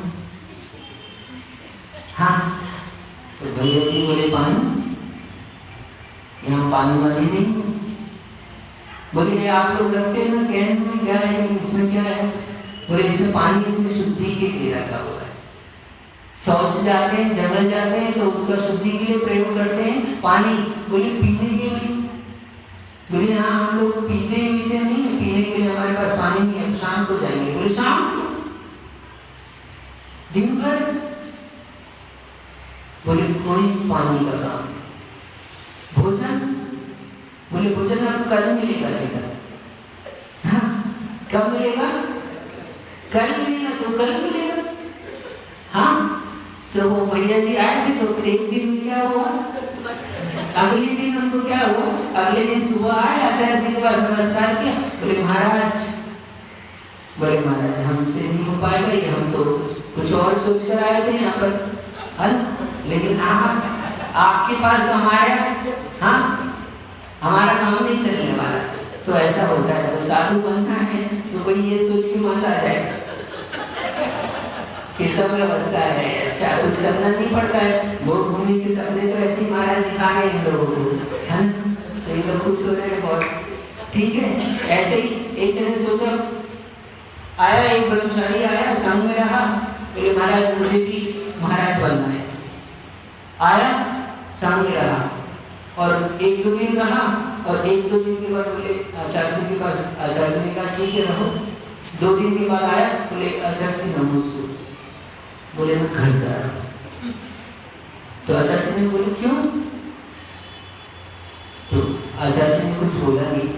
हाँ, तो भैया जी बोले पानी, यहाँ पानी वाली नहीं। बोले आप लोग रखते हैं ना कैन में, क्या है इसमें, क्या है? बोले इसमें पानी, इसमें शुद्धि के लिए रखा हुआ है। शौच जाते हैं, जंगल जाते हैं तो उसका शुद्धि के लिए प्रयोग करते हैं पानी। बोले पीने के लिए? बोले हाँ हम लोग पीते नहीं है, पीने के लिए हमारे पास पानी नहीं है, शाम को जाएंगे। बोले शाम को? दिन भर? बोले कोई पानी का काम। भोजन? बोले भोजन आपको कल मिलेगा सीधा। हाँ, कब मिलेगा? कल मिलेगा, तो कल मिलेगा। हाँ, तो वो भैया जी आए थे तो फिर एक दिन क्या हुआ, अगले दिन उनको क्या हुआ, अगले दिन सुबह आए, आचार्य जी के पास नमस्कार किया। बोले महाराज हमसे नहीं हो पाएगा ये, हम तो कुछ और सोच कर आए थे यहाँ पर, लेकिन आपके पास तो हमारा काम नहीं चलने वाला। तो ऐसा होता है, तो साधु बनना है तो कोई ये सोच के मान आ जाए सब व्यवस्था है, अच्छा कुछ करना नहीं पड़ता है। भोग भूमि के सपने तो ऐसे ही महाराज दिखा रहे हैं लोगों को, है ना? तो ये लोग खुश हो रहे हैं बहुत, ठीक है। ऐसे ही एक जने सोचा, आया एक ब्रह्मचारी आया, संग में रहा, बोले महाराज मुझे भी महाराज बनना है। आया, संग में रहा और एक दो दिन रहा, और एक दो दिन के बाद बोले आचार्य जी के पास, आचार्य जी ने कहा ठीक है रहो। 2 दिन के बाद आया, बोले आचार्य जी नमस्ते, बोले मैं घर जा रहा हूँ। तो आचार्य जी ने बोले क्यों? तो आचार्य जी ने कुछ बोला नहीं,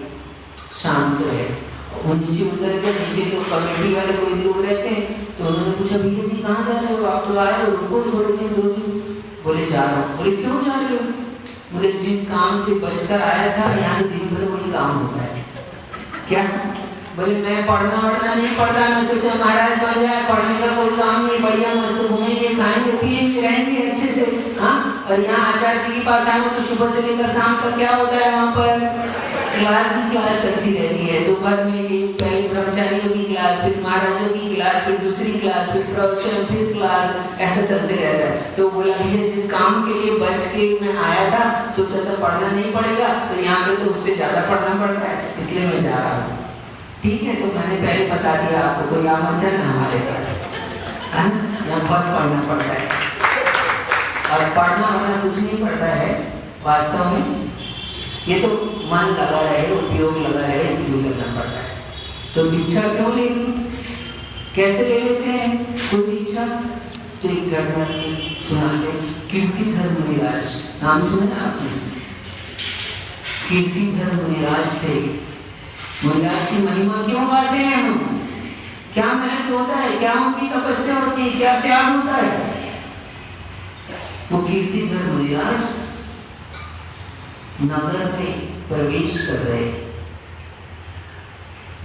शांत रहे। वो नीचे उतर गए, नीचे जो कमेटी वाले कोई लोग रहते हैं, तो उन्होंने पूछा भैया जी कहाँ जा रहे हो, आप तो आए हो, रुको थोड़े दिन 2 दिन। बोले जा रहा हूँ। बोले क्यों जा रहे हो? बोले जिस काम से बचकर आया था, यहाँ दिन भर वही काम होता है। क्या? बोले मैं पढ़ना वढ़ना नहीं पढ़ रहा, मैं सोचा महाराज बन जाए, पढ़ने का कोई काम नहीं, बढ़िया मस्त घूमेंगे, खाएंगे पिएंगे, रहेंगे अच्छे से, हाँ। और यहाँ आचार्य जी के पास आए तो सुबह से लेकर शाम तक क्या होता है वहाँ पर? क्लास ही क्लास चलती रहती है। दोपहर में ये पहले ब्रह्मचारियों की क्लास, फिर महाराजों की क्लास, फिर दूसरी क्लास, फिर प्रवचन, फिर क्लास, ऐसा चलते रहता है। तो बोला भैया जिस काम के लिए बच के मैं आया था, सोचा था पढ़ना नहीं पड़ेगा, तो यहाँ पे तो उससे ज्यादा पढ़ना पड़ता है, इसलिए मैं जा रहा हूँ। ठीक है, तो मैंने पहले बता दिया आपको, कोई आमंत्रण है हमारे पास, है ना? यहाँ बहुत पढ़ना पड़ता है, और पढ़ना वरना कुछ नहीं पड़ता है वास्तव में, ये तो मन लगा रहे, उपयोग लगा रहे, इसलिए करना पड़ता है। तो दीक्षा क्यों लेनी, कैसे ले लेते हैं कोई दीक्षा? तो एक घटना सुनाते, कीर्तिधर मुनिराज, नाम सुना आपने? कीर्तिधर मुनिराज थे। मुनिराज की महिमा क्यों गाते हैं हम? क्या महत्व होता है, क्या उनकी तपस्या होती है, क्या त्याग होता है? वो कीर्तिधर मुनिराज नगर में प्रवेश कर रहे,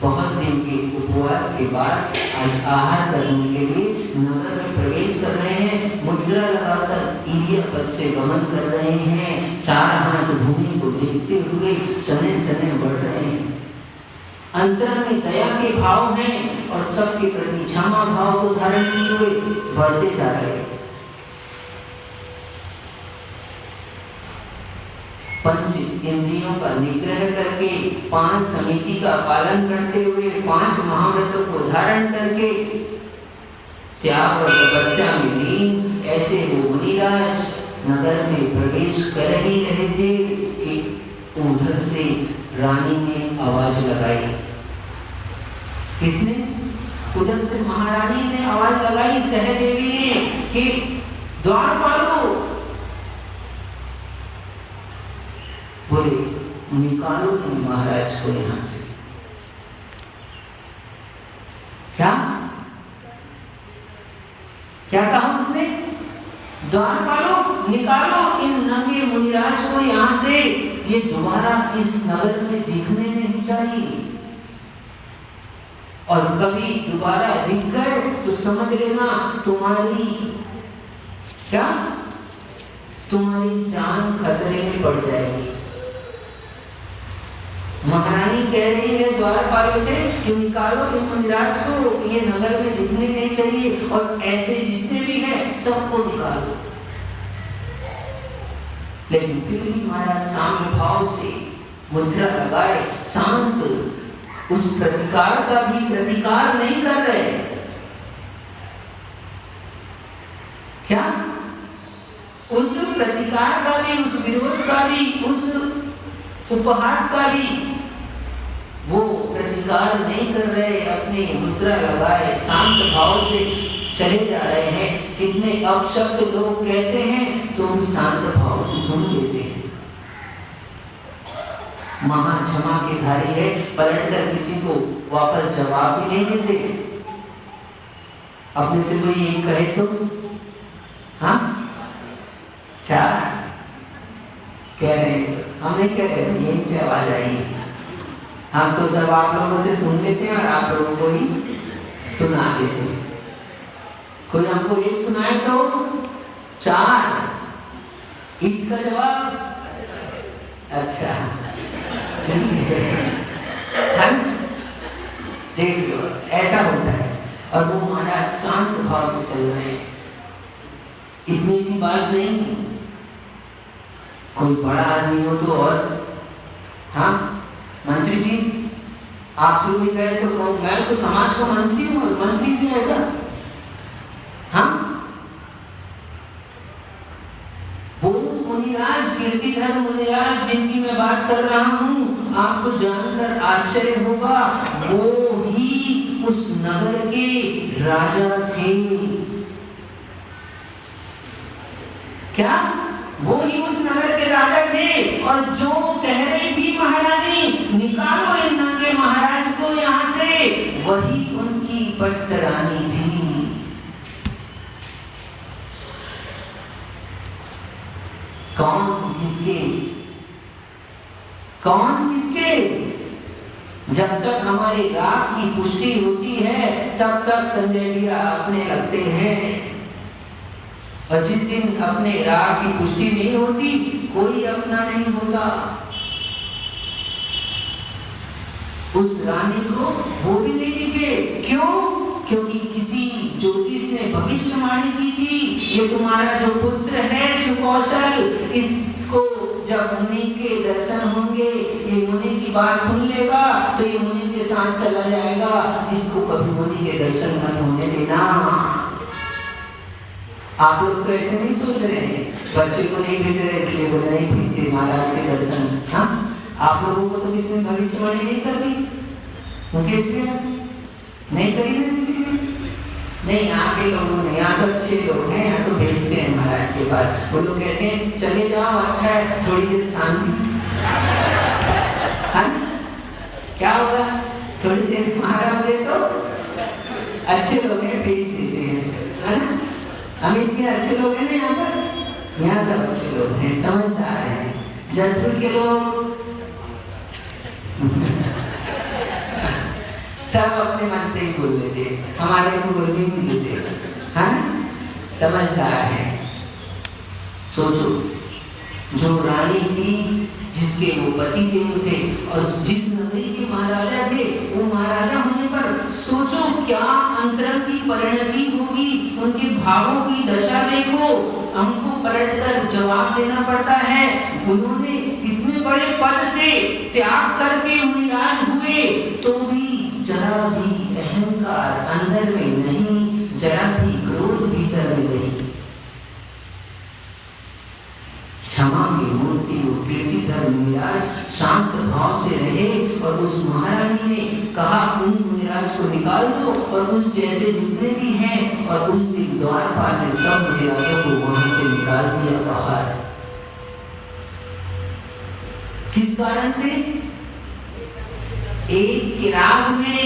बहुत दिन के उपवास के बाद आज आहार करने के लिए नगर में प्रवेश कर रहे हैं, मुद्रा लगाकर ईर्य पद से गमन कर रहे हैं, 4 हाथ भूमि को देखते हुए सने सने बढ़ रहे हैं। अंतर में दया के भाव हैं और सबके प्रति क्षमा भाव को धारण किए हुए बढ़ते जा रहे हैं। पंच इंद्रियों का निग्रह करके, 5 समिति का पालन करते हुए, 5 महाव्रतों को धारण करके, त्याग और तपस्या में लीन ऐसे वो मुनिराज नगर में प्रवेश कर ही रहे थे कि उधर से रानी ने आवाज लगाई। किसने? उधर से महारानी ने आवाज लगाई, सहदेवी ने, कि द्वारपालो, बोले निकालो तुम महाराज को यहां से। क्या क्या कहा उसने? द्वारपालो निकालो इन नंगे मुनिराज को यहां से, ये दोबारा इस नगर में दिखने नहीं चाहिए, और कभी दोबारा दिख गए तो समझ लेना तुम्हारी क्या, तुम्हारी जान खतरे में पड़ जाएगी। महारानी कह रही है द्वारपालों से कि निकालो इन मुनिराज को, ये नगर में दिखने नहीं चाहिए, और ऐसे जितने भी हैं सबको निकालो। लेकिन फिर भी महाराज साम्य भाव से मुद्रा लगाए, शांत, उस प्रतिकार का भी प्रतिकार नहीं कर रहे। क्या? उस प्रतिकार का भी, उस विरोध का भी, उस उपहास का भी वो प्रतिकार नहीं कर रहे, अपने मुद्रा लगाए शांत भाव से चले जा रहे हैं। कितने अपशब्द लोग कहते हैं तो भी शांत भाव से सुन लेते हैं। महा क्षमा के धारी है, पलटकर किसी को वापस जवाब भी नहीं देते। अपने से कोई यही कहे तो हाँ 4 कह रहे, हम नहीं कह रहे, यही से आवाज आई। हम तो सब आप लोगों से सुन लेते हैं और आप लोगों को ही सुना देते हैं। कोई हमको एक सुनाए तो 4 ईट का जवाब। अच्छा ठीक है, देख लो ऐसा होता है। और वो महाराज शांत भाव से चल रहे हैं। इतनी सी बात नहीं, कोई बड़ा आदमी हो तो और, हाँ मंत्री जी आप शुरू में गए तो मैं तो समाज का मंत्री हूँ, मंत्री से ऐसा, हाँ वो मुनिराज कीर्तिधर मुनिराज जिनकी मैं बात कर रहा हूँ, आपको जानकर आश्चर्य होगा, वो ही उस नगर के राजा थे। क्या वो ही उस नगर के राजा थे? और जो कह रही थी महारानी निकालो इन नंगे महाराज को यहाँ से, वही उनकी पट्टरानी थी। कौन किसके? कौन किसके? जब तक हमारी राग की पुष्टि होती है तब तक संजय भैया अपने लगते हैं, और जिस दिन अपने राग की पुष्टि नहीं होती कोई अपना नहीं होता। उस रानी को वो भी नहीं दिखे, क्यों? क्योंकि किसी ज्योतिष ने भविष्यवाणी की थी, ये तुम्हारा जो पुत्र है सुकौशल, इसको जब मुनि के दर्शन होंगे, ये मुनि की बात सुन लेगा तो ये मुनि के साथ चला जाएगा, इसको कभी मुनि के दर्शन मत होने देना। आप लोग तो ऐसे नहीं सोच रहे हैं, बच्चे को नहीं भेज रहे इसलिए बोले नहीं भेजते महाराज के दर्शन। हाँ आप लोगों को तो किसी ने भविष्यवाणी नहीं कर दी, नहीं करी ना किसी ने, नहीं यहाँ के लोगों ने, यहाँ तो अच्छे लोग हैं, यहाँ तो भेजते हैं महाराज के पास। वो लोग कहते हैं चले जाओ अच्छा है, थोड़ी देर शांति। हाँ क्या होगा, थोड़ी देर महाराज दे तो अच्छे लोग हैं, भेज देते हैं, है ना। हम इतने अच्छे लोग हैं ना यहाँ पर, यहाँ सब अच्छे लोग हैं, समझदार हैं। जसपुर के लोग सब अपने मन से ही बोल लेते, हमारे को बोलने नहीं देते, है ना, समझदार है। सोचो जो रानी थी जिसके वो पति देव थे और जिस नगरी के महाराजा थे, वो महाराजा होने पर सोचो क्या अंतरंग की परिणति होगी, उनके भावों की दशा देखो। हमको पलटकर जवाब देना पड़ता है, उन्होंने इतने बड़े पद से त्याग करके मुनिराज हुए तो भी जरा भी अहंकार अंदर में नहीं, जरा भी क्रोध भीतर में नहीं। क्षमा की मूर्ति वो कीर्तिधर मुनिराज शांत भाव से रहे, और उस महारानी ने कहा उन मुनिराज को निकाल दो, और उस जैसे जितने भी हैं, और उस दिन द्वारपाल ने सब मुनिराजों को वहां से निकाल दिया बाहर। किस कारण से? एक के राग में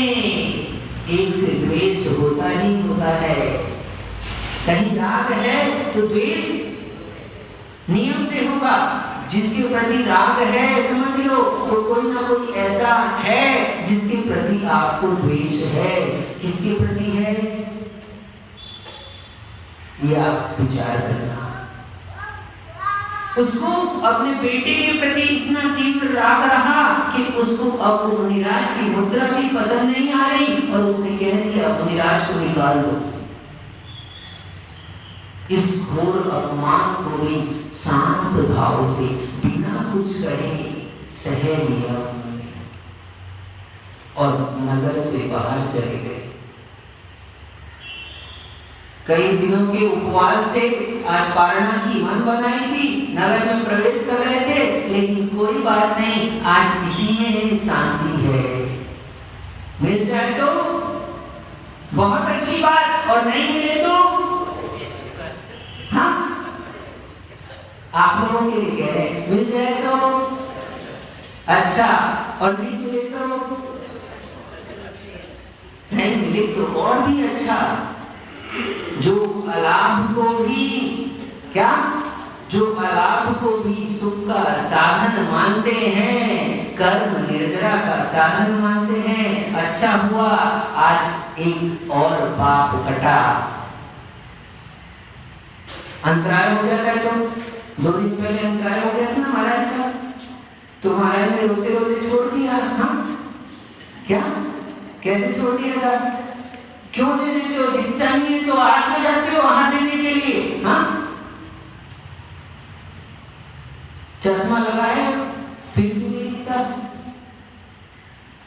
एक से द्वेष होता ही होता है। कहीं राग है तो द्वेष नियम से होगा। जिसके प्रति राग है समझ लो तो कोई ना कोई ऐसा है जिसके प्रति आपको द्वेष है। किसके प्रति है ये आप विचार करना। उसको अपने बेटे के प्रति इतना तीव्र राग रहा कि उसको अब मुनिराज की मुद्रा भी पसंद नहीं आ रही, और उसने कह दिया मुनिराज को निकाल दो। इस घोर अपमान को भी शांत भाव से बिना कुछ कहे सह लिया और नगर से बाहर चले गए। कई दिनों के उपवास से आज पारणा की मन बनाई थी, नगर में प्रवेश कर रहे थे, लेकिन कोई बात नहीं, आज इसी में शांति है। मिल जाए तो बहुत अच्छी बात, और नहीं मिले तो हाँ आप लोगों के लिए कह रहे हैं, मिल जाए तो अच्छा, और नहीं मिले तो नहीं मिले तो और भी अच्छा। जो अलाभ को भी क्या, जो अलाभ को भी सुख का साधन मानते हैं, कर्म निर्जरा का साधन मानते हैं। अच्छा हुआ आज एक और पाप कटा। अंतराय हो जाता है तो 2 दिन पहले अंतराय हो गया था ना महाराज का, तो महाराज ने रोते रोते छोड़ दिया। हाँ क्या कैसे छोड़ दिया था? क्यों दे देते हो? दिखता नहीं है तो हाथ में जाते हो वहां देने के लिए। हाँ, चश्मा लगाए फिर क्यों नहीं दिखता?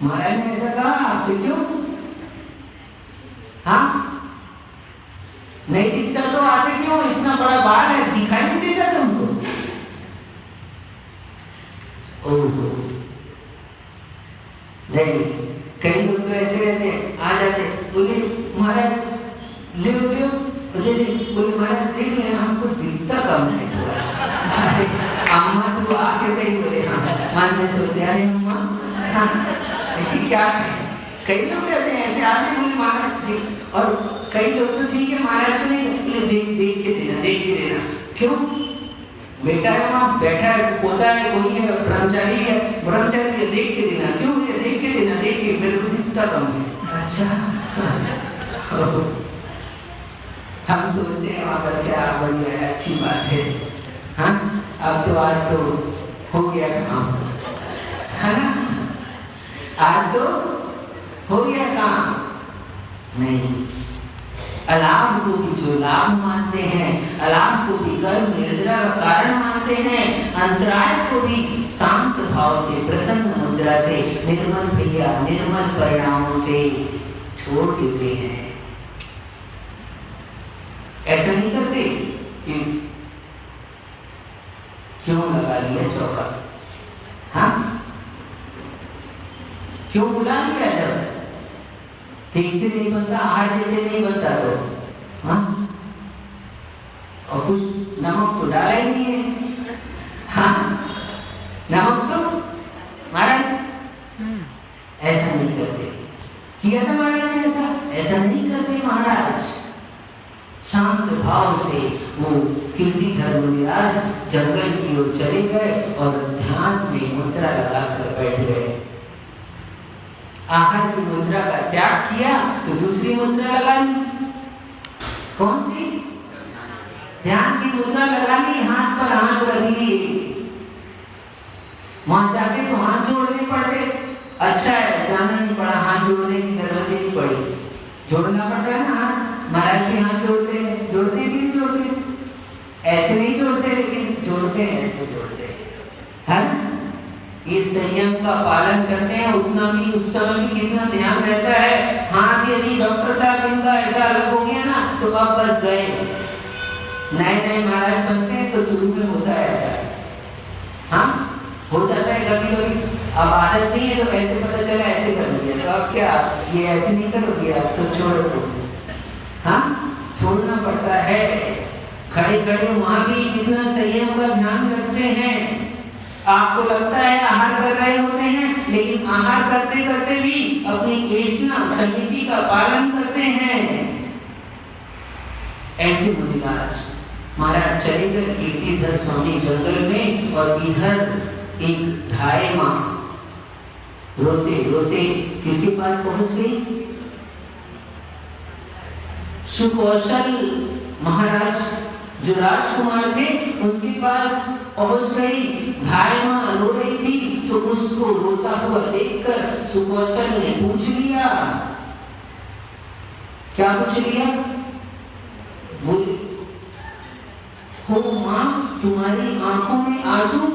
महाराज ने ऐसा कहा आपसे, क्यों? हाँ, नहीं दिखता तो आते क्यों? इतना बड़ा बाल है, दिखाई नहीं देता तुमको? ओहो, नहीं, कई लोग तो ऐसे रहते हैं, आ जाते बोले महाराज ले लो, बोले महाराज देख लेना, हमको दिखता कम है थोड़ा। अम्मा तो आके कहीं बोले, मन में सोचे अरे अम्मा ऐसी क्या है? कई लोग रहते हैं ऐसे, आते बोले महाराज, और कई लोग तो ठीक है महाराज को नहीं, देख के देना। क्यों? बेटा है वहाँ बैठा है, पोता है, कोई है, ब्रह्मचारी है, देख के देना। क्यों? देख के देना, देख के मेरे को दिखता कम है। अच्छा हम सोचते हैं वहाँ पर क्या बढ़िया है, अच्छी बात है। हाँ, अब तो आज तो हो गया काम, है ना? आज तो हो गया काम। नहीं, अलाभ को भी जो लाभ मानते हैं, अलाभ को भी कर्म निर्जरा का कारण मानते हैं, अंतराय को भी शांत भाव से, प्रसन्न मुद्रा से, निर्मल भैया निर्मल परिणामों से छोड़ देते हैं। ऐसा नहीं करते कि क्यों लगा लिया चौका? हाँ, क्यों बुला लिया? जब देखते नहीं बनता, हार देते नहीं बनता तो हाँ, और कुछ नमक तो डाला ही नहीं है। हाँ, नमक तो महाराज ऐसा नहीं करते। किया था महाराज ने ऐसा नहीं करते महाराज। शांत भाव से वो कीर्ति धर्मराज जंगल की ओर चले गए और ध्यान में मुद्रा लगाकर बैठ गए। आहार की मुद्रा का त्याग किया तो दूसरी मुद्रा लगा ली। कौन सी? ध्यान की मुद्रा लगा ली, हाथ पर हाथ रख लिए। वहां जाके तो हाथ जोड़ने पड़े। अच्छा है, जाना नहीं पड़ा, हाथ जोड़ने की जरूरत ही नहीं पड़ी। जोड़ना पड़ता है ना, महाराज के हाथ जोड़ते हैं, जोड़ते कि नहीं जोड़ते? ऐसे नहीं जोड़ते, लेकिन जोड़ते हैं, ऐसे जोड़ते हैं। ये संयम का पालन करते हैं, उतना भी उस समय भी कितना ध्यान रहता है। हाथ यदि डॉक्टर साहब इनका ऐसा अलग हो गया ना तो अब बस गए। नए महाराज बनते हैं तो शुरू में होता है ऐसा, हाँ हो जाता है कभी कभी। अब आदत नहीं है तो ऐसे पता चला ऐसे कर लिया, तो अब क्या ये ऐसे नहीं करोगे, अब तो छोड़ दो। हाँ, छोड़ना पड़ता है। खड़े खड़े वहां भी कितना संयम का ध्यान रखते हैं। आपको लगता है आहार कर रहे होते हैं, लेकिन आहार करते करते भी अपनी कृष्ण समिति का पालन करते हैं। ऐसे महाराज चले गए कीर्तिधर स्वामी जंगल में, और इधर एक ढाई माँ रोते रोते किसके पास पहुंच गई? सुकौशल महाराज जो राजकुमार थे उनके पास पहुंच गई। ढाई माँ रो रही थी तो उसको रोता हुआ देखकर सुकौशल ने पूछ लिया। क्या पूछ लिया? बोली, हो माँ तुम्हारी आंखों में आंसू?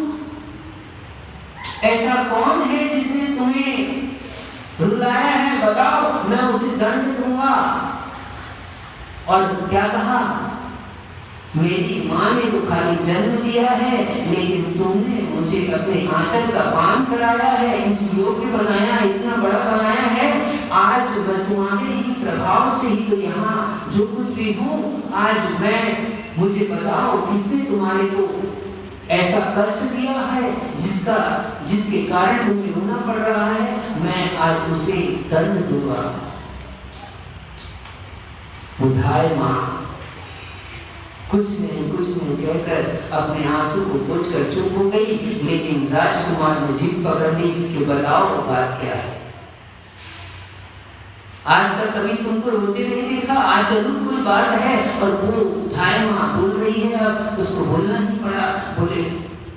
ऐसा कौन है जिसने तुम्हें रुलाया है? बताओ, मैं उसे दंड दूंगा। और क्या कहा? मेरी माँ ने तो खाली जन्म दिया है, लेकिन तुमने मुझे अपने आंचल का पान कराया है, इस योग्य बनाया, इतना बड़ा बनाया है। आज मैं तुम्हारे ही प्रभाव से ही तो यहाँ जो कुछ भी हूँ। आज मुझे बताओ किसने तुम्हारे को ऐसा कष्ट दिया है जिसके कारण तुम्हें रोना पड़ रहा है? मैं आज उसे दंड दूंगा। बुधाय माँ कुछ नहीं कहकर अपने आंसू को पोंछकर चुप हो गई। लेकिन राजकुमार ने जिद पकड़ ली कि बताओ बात क्या है। आज तक कभी तुमको रोते नहीं देखा, आज जरूर कोई बात है। और वो ढाई माँ बोल रही है, अब उसको बोलना ही पड़ा। बोले,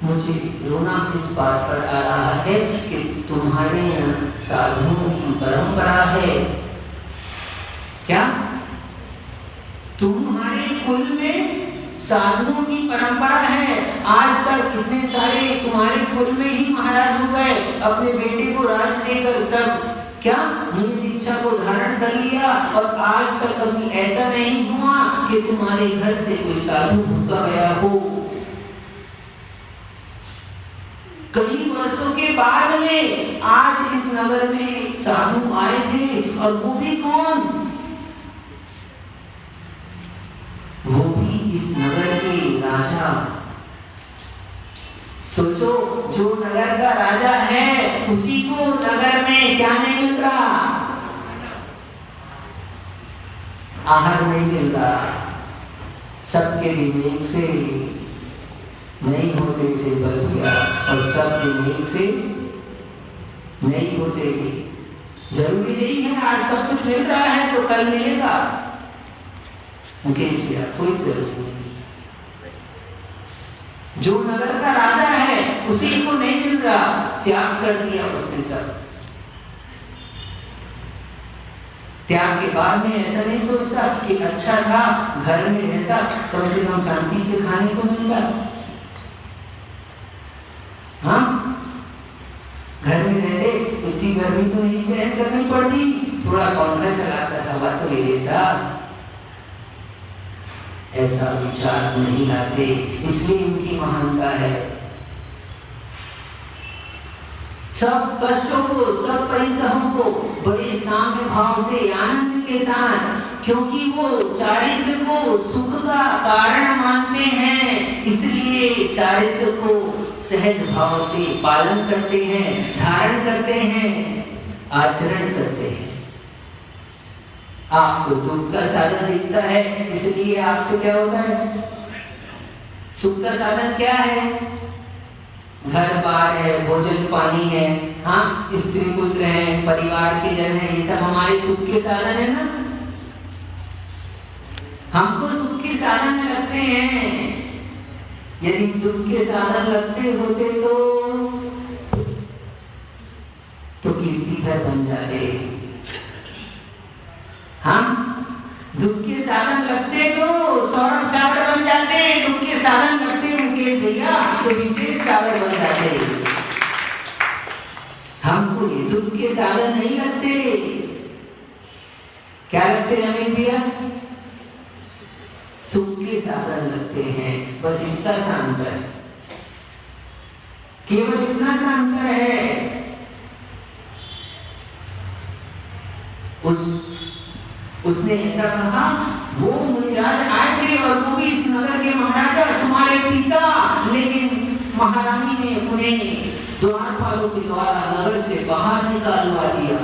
मुझे रोना इस बात पर आ रहा है कि तुम्हारे साधुओं की परंपरा है क्या तुम्हारे कुल में साधुओं की परंपरा है, आज तक इतने सारे तुम्हारे कुल में ही महाराज हो गए, अपने बेटे को राज देकर सब क्या मुनि दीक्षा को धारण कर लिया, और आज तक कभी ऐसा नहीं हुआ कि तुम्हारे घर से कोई साधु भूखा गया हो। कई वर्षों के बाद में आज इस नगर में साधु आए थे, और वो भी कौन? वो भी इस नगर के राजा। सोचो, जो नगर का राजा है उसी को नगर में क्या नहीं मिल रहा? आहार नहीं मिल रहा। सबके विवेक से नहीं होते थे बलिया, और सबके विवेक से नहीं होते। जरूरी नहीं है आज सब कुछ मिल रहा है तो कल मिलेगा, मुकेश भैया, कोई जरूरत नहीं। जो नगर का राजा है उसी को नहीं मिल रहा, त्याग कर दिया उसने सब। त्याग के बाद में ऐसा नहीं सोचता कि अच्छा था घर में रहता, कम से कम शांति से खाने को मिलता। हाँ, घर में रहते इतनी गर्मी तो नहीं सहन करनी पड़ती, थोड़ा पंखा चलाकर हवा तो ले लेता। ऐसा विचार नहीं लाते, इसलिए इनकी महानता है। सब कष्टों को, सब परिश्रमों को बड़े साम्य भाव से, आनंद के साथ, क्योंकि वो चारित्र को सुख का कारण मानते हैं, इसलिए चारित्र को सहज भाव से पालन करते हैं, धारण करते हैं, आचरण करते हैं। आपको दुख का साधन दिखता है, इसलिए आपसे क्या होता है? सुख का साधन क्या है? घर बार है, भोजन पानी है, हाँ, स्त्री पुत्र है, परिवार के जन है, ये सब हमारे सुख के साधन है ना। हमको सुख के साधन लगते हैं। यदि दुख के साधन लगते होते तो कीर्ति घर बन जाते। हम दुख के साधन लगते तो सौरभ सागर बन जाते, दुख के साधन लगते उनके भैया तो विशेष सागर बन जाते। हमको ये दुख के साधन नहीं लगते। क्या लगते हैं हमें भैया? सुख के साधन लगते हैं। बस इतना सा अंतर, केवल इतना सा अंतर है। उसने ऐसा कहा, वो मुनिराज आए थे और वो भी इस नगर के महाराजा, तुम्हारे पिता, लेकिन महारानी ने उन्हें द्वारपालों के द्वारा नगर से बाहर निकालवा दिया।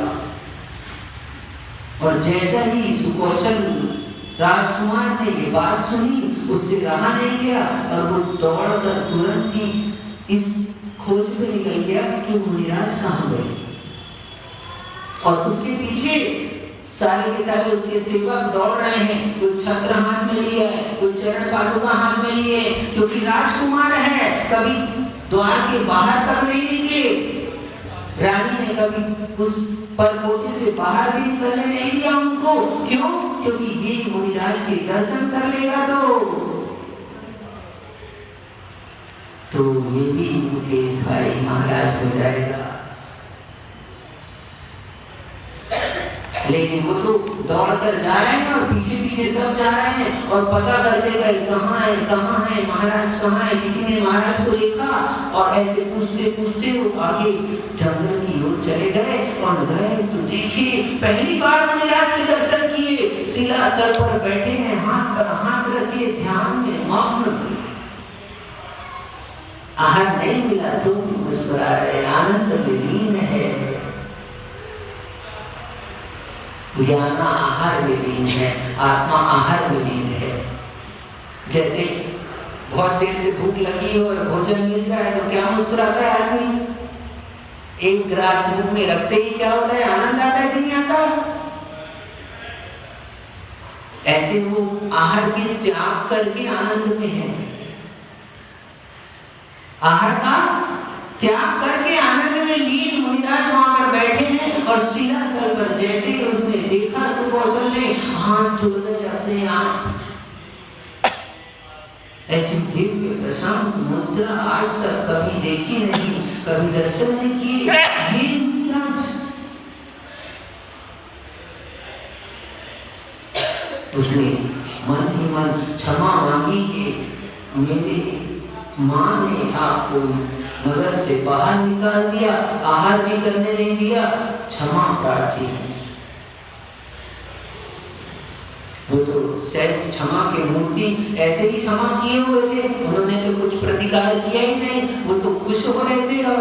और जैसा ही सुकौशल राजकुमार ने ये बात सुनी, उससे रहा नहीं गया और वो दौड़कर तुरंत ही इस खोज पे निकल गया कि मुनिराज कहाँ गए। और उसके पीछे सारे के सारे उसके सेवक दौड़ रहे हैं, कोई छत्र हाथ में लिए है, कोई चरण पादुका हाथ में लिए, क्योंकि राजकुमार है, कभी द्वार के बाहर तक नहीं निकले। रानी ने कभी उस परकोटे से बाहर भी निकलने नहीं दिया उनको। क्यों? क्योंकि ये मुनिराज के दर्शन कर लेगा तो ये भी मुकेश भाई महाराज हो जाएगा। लेकिन वो तो दौड़कर जा रहे हैं और पीछे पीछे सब जा रहे हैं और पता करते गए कहाँ है महाराज कहाँ है। किसी ने महाराज को देखा और ऐसे पूछते पूछते वो आगे जंगल की ओर चले गए और गए तो देखिए पहली बार महाराज के दर्शन किए। शिला तल पर बैठे हैं, हाथ पर हाथ रखे ध्यान में मग्न। आहार नहीं मिला तो मुस्कुरा रहे, आनंद विलीन है। ज्ञान आहार विलीन है, आत्मा आहार विलीन है। जैसे बहुत देर से भूख लगी हो और भोजन मिल जाए तो क्या मुस्कुराता है आदमी? एक ग्रास मुंह में रखते ही क्या होता है? आनंद आता है कि नहीं आता? ऐसे वो आहार के त्याग करके आनंद में है। आहार का त्याग करके आनंद में लीन मुनिराज वहां पर बैठे हैं और शिला तल पर जैसे ही उसने देखा सुकौशल ने हाथ जोड़े अपने आप। ऐसी दिव्य प्रशांत मुद्रा आज तक कभी देखी नहीं, कभी दर्शन नहीं किए। ये मुद्राज उसने मन ही मन क्षमा मांगी कि मेरे माँ ने आपको नगर से बाहर निकाल दिया, आहार भी करने नहीं दिया, क्षमा प्रार्थी। वो तो शायद क्षमा की मूर्ति ऐसे ही क्षमा किए हुए थे, उन्होंने तो कुछ प्रतिकार किया ही नहीं, वो तो खुश हो रहे थे और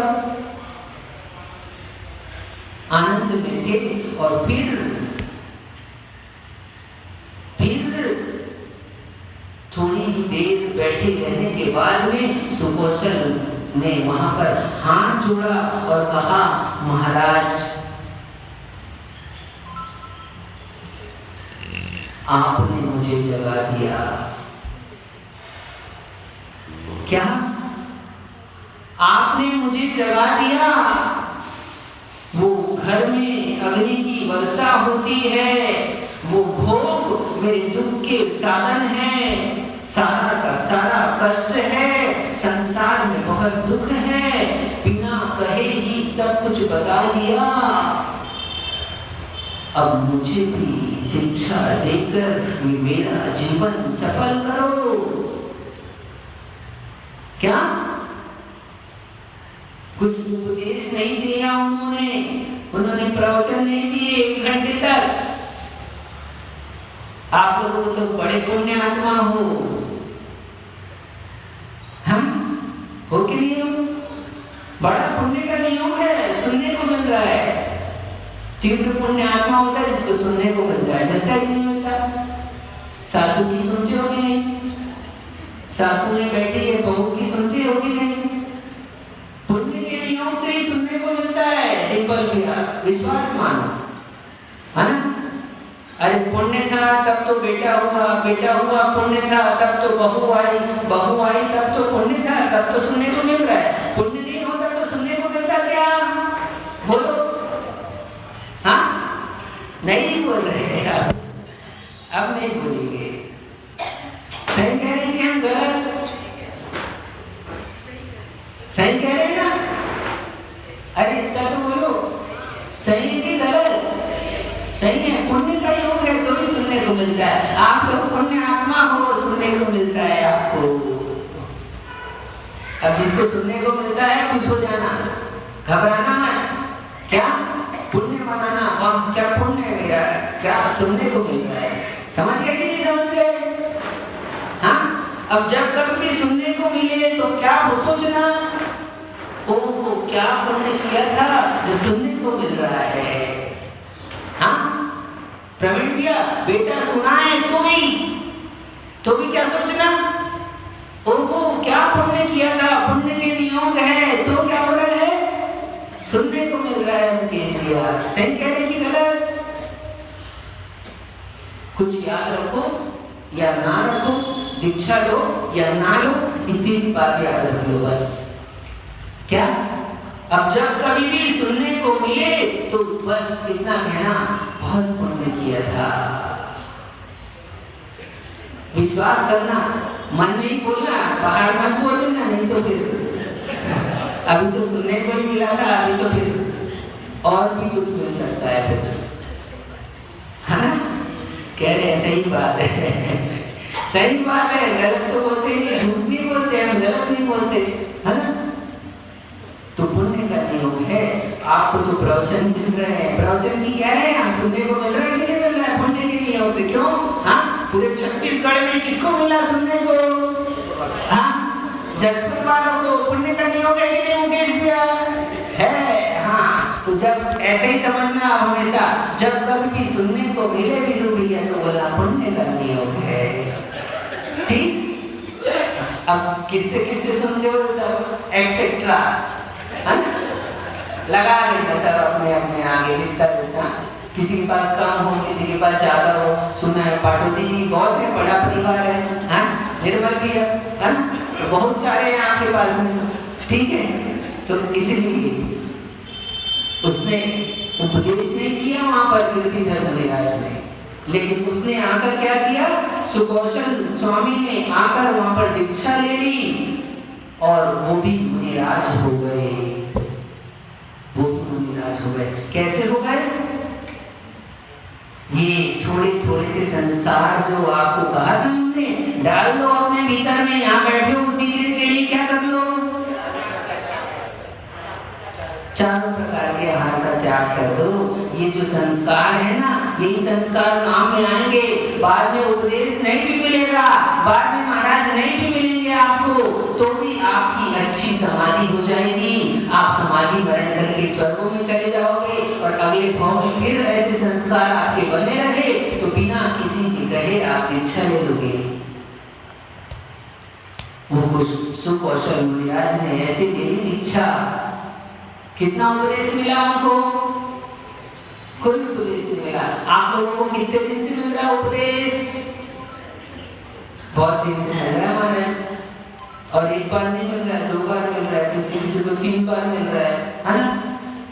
आनंद में थे। और फिर थोड़ी ही देर बैठे रहने के बाद में सुकौशल ने वहां पर हाथ जोड़ा और कहा, महाराज आपने मुझे जगा दिया। क्या आपने मुझे जगा दिया? वो घर में अग्नि की वर्षा होती है, वो भोग मेरे दुख के साधन है, सारा का सारा कष्ट है, संसार में बहुत दुख है, बिना कहे ही सब कुछ बता दिया। अब मुझे भी दीक्षा देकर मेरा जीवन सफल करो। क्या कुछ उपदेश नहीं दिया उन्होंने प्रवचन नहीं दिए 1 घंटे तक। आप लोग तो बड़े पुण्य आत्मा हो, हम हो कि नहीं हो? बड़ा पुण्य का नियम है, सुनने को मिल रहा है। तीव्र पुण्य आत्मा होता है जिसको सुनने को मिल रहा है, मिलता ही नहीं मिलता। सासू की सुनते हो कि नहीं? सासू में बैठी है, बहू की सुनते हो कि नहीं? पुण्य के नियम से ही सुनने को मिलता है। डिंपल भैया विश्वास मानो, है ना? अरे पुण्य था तब तो बेटा हुआ, बेटा हुआ पुण्य था तब तो बहू आई, बहू आई तब तो पुण्य था, तब तो सुनने को मिल रहा है। पुण्य नहीं होता तो सुनने को मिलता क्या? बोलो। हाँ, नहीं बोल रहे अब नहीं बोलेंगे। सही कह रहे हैं कि हम गलत? सही कह रहे हैं ना? अरे इतना तो बोलो, सही कि गलत? सही है। पुण्य का योग है तो ही सुनने को मिलता है। आप लोग पुण्य आत्मा हो, सुनने को मिलता है आपको। अब जिसको सुनने को मिलता है खुश हो जाना, घबराना मत। क्या पुण्य मनाना, वाह क्या पुण्य है मेरा, क्या सुनने को मिल रहा है। समझ गए कि नहीं समझ गए? हाँ, अब जब कभी भी सुनने को मिले तो क्या हो सोचना, ओहो क्या पुण्य किया था जो सुनने को मिल रहा है। हाँ प्रवीण भैया, बेटा सुना है तो भी क्या सोचना, ओहो क्या पुण्य किया था, पुण्य के नियोग है तो क्या हो रहा है, सुनने को मिल रहा है। मुकेश भैया सही कह रहे कि गलत? कुछ याद रखो या ना रखो, दीक्षा लो या ना लो, इतनी बात याद रख लो बस। क्या अब जब कभी भी सुनने को मिले तो बस इतना कहना, बहुत पुण्य किया था। विश्वास करना, मन में ही बोलना, बाहर मत बोलना, नहीं तो फिर अभी तो सुनने को ही मिला था, अभी तो फिर और भी कुछ मिल सकता है फिर, है ना? कह रहे सही बात है सही बात है, गलत तो बोलते नहीं, झूठ नहीं बोलते, हम गलत नहीं बोलते, है ना? तो पुण्य का नियोग है। आपको तो प्रवचन मिल रहे हैं, प्रवचन की कह रहे हैं, हम सुनने को मिल रहा है कि नहीं मिल रहा है? पुण्य के नियोग से। क्यों? हाँ, पूरे छत्तीसगढ़ में किसको मिला सुनने को? हाँ, जसपुर वालों को पुण्य का नियोग है कि नहीं मुकेश भैया? है। हाँ, तो जब ऐसे ही समझना हमेशा, जब कभी भी सुनने को मिले भी भैया तो बोला पुण्य का नियोग है। ठीक? अब किससे किससे सुनते हो सब एक्सेट्रा लगा लेना सब अपने अपने आगे जितना जितना, किसी के पास कम हो, किसी के पास ज्यादा हो। सुना है पाटोदी जी बहुत है, बड़ा परिवार है, निर्मल भी है ना, तो बहुत सारे हैं आपके पास में। ठीक है, तो इसीलिए उसने उपदेश नहीं किया वहां पर कीर्तिधर मुनिराज ने, लेकिन उसने आकर क्या किया, सुकौशल स्वामी ने आकर वहां पर दीक्षा ले ली और वो भी मुनिराज हो गए। वो मुनिराज हो गए। कैसे हो गए? ये थोड़े थोड़े से संस्कार जो आपको कहा था हमने, डाल दो अपने भीतर में। यहाँ बैठे हो उतनी देर के लिए क्या कर लो, चारों प्रकार के आहार का त्याग कर दो। ये जो संस्कार है ना, यही संस्कार काम में आएंगे। बाद में उपदेश नहीं भी मिलेगा, बाद में महाराज नहीं भी मिलेंगे आपको, तो भी आपकी अच्छी समाधि हो जाएगी। आप समाधि वर्ण करके स्वर्गों में चले जाओगे और अगले भाव में फिर ऐसे संस्कार आपके बने रहे तो बिना किसी के कहे आप दीक्षा ले लोगे। वो सुकौशल मुनिराज ने ऐसे ले ली दीक्षा। कितना उपदेश मिला उनको? कोई उपदेश नहीं मिला। आप लोगों को कितने दिन से मिल रहा उपदेश? बहुत दिन से मिल रहा है महाराज। और एक बार नहीं मिल रहा है, 2 बार मिल रहा है, किसी से तो 3 बार मिल रहा है ना?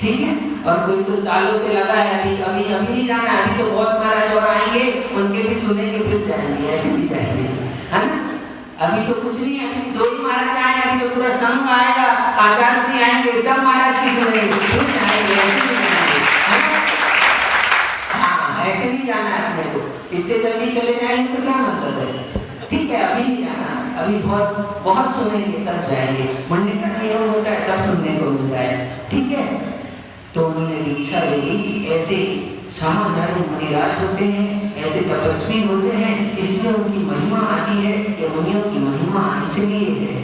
ठीक है। और कोई तो सालों से लगा है, अभी नहीं जाना, अभी तो बहुत महाराज और आएंगे, उनके भी सुनेंगे फिर जाएंगे, ऐसे भी जाएंगे, है ना? अभी तो कुछ नहीं है, अभी 2 ही महाराज आए, अभी तो पूरा संघ आएगा, आचार्य से आएंगे, सब महाराज की सुनेंगे, फिर जाएंगे, ऐसे भी जाएंगे, है ना? हाँ, ऐसे नहीं जाना है अपने को। इतने जल्दी चले जाएंगे तो क्या मतलब है? ठीक है, अभी नहीं जाना, अभी बहुत सुनेंगे तब जाएंगे। मंडी का नियम होता है तब सुनने को मिल जाए, ठीक है। तो उन्होंने दीक्षा ले ली। ऐसे समाधर्म मुनिराज होते हैं, ऐसे तपस्वी होते हैं, इसलिए उनकी महिमा आती है। कि मुनियों की महिमा इसलिए है,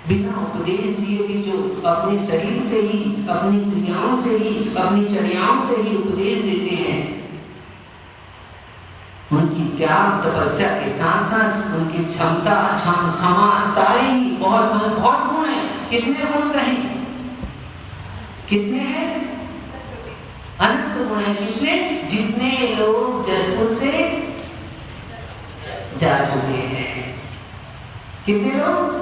बिना उपदेश दिए भी जो अपने शरीर से ही, अपनी क्रियाओं से ही, अपनी चर्याओं से ही उपदेश देते हैं, उनकी त्याग तपस्या के साथ साथ उनकी क्षमता, क्षमा सारे ही बहुत गुण है। कितने गुण कहें? कितने हैं? अनंत गुण है। कितने? जितने लोग जसपुर से जा चुके हैं, कितने लोग?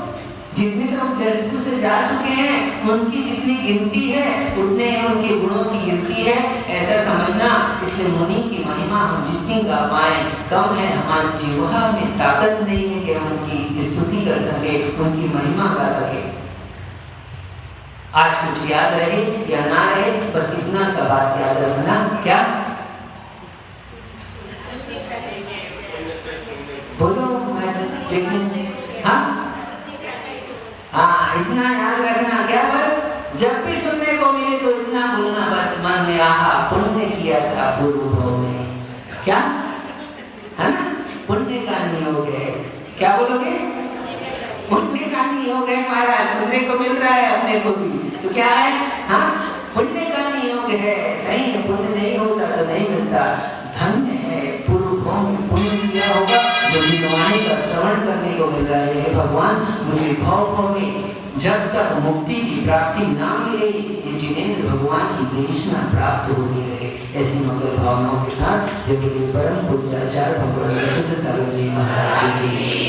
जितने लोग जसपुर से जा चुके हैं उनकी जितनी गिनती है उतने उनके गुणों की गिनती है, ऐसा समझना। इसलिए मुनि की महिमा हम जितनी गा पाए कम है। हमारी जीवा में ताकत नहीं है कि हम उनकी स्तुति कर सके, उनकी महिमा गा सके। आज कुछ याद रहे या ना रहे, बस इतना सा बात याद रखना। क्या बोलो? लेकिन हाँ, इतना याद रखना। क्या? बस जब भी सुनने को मिले तो इतना बोलना, बस मन में आहा पुण्य किया था पूर्व भाव में। क्या है ना? पुण्य का नियोग है। क्या बोलोगे? पुण्य का नियोग है महाराज। सुनने को मिल रहा है अपने को भी, तो क्या है? हाँ, पुण्य का नियोग है। सही है, पुण्य नहीं होता तो नहीं मिलता। धन्य है पूर्व भाव में पुण्य किया होगा, मुझे वाणी का श्रवण करने को मिल रहा है। भगवान, मुझे भाव में जब तक मुक्ति की प्राप्ति ना मिले ये जिनेंद्र भगवान की देशना प्राप्त होती रहे। ऐसी मंगल भावनाओं के साथ जब परम पूज्य आचार्य भगवान विशुद्ध सार्वजनिक महाराज जी की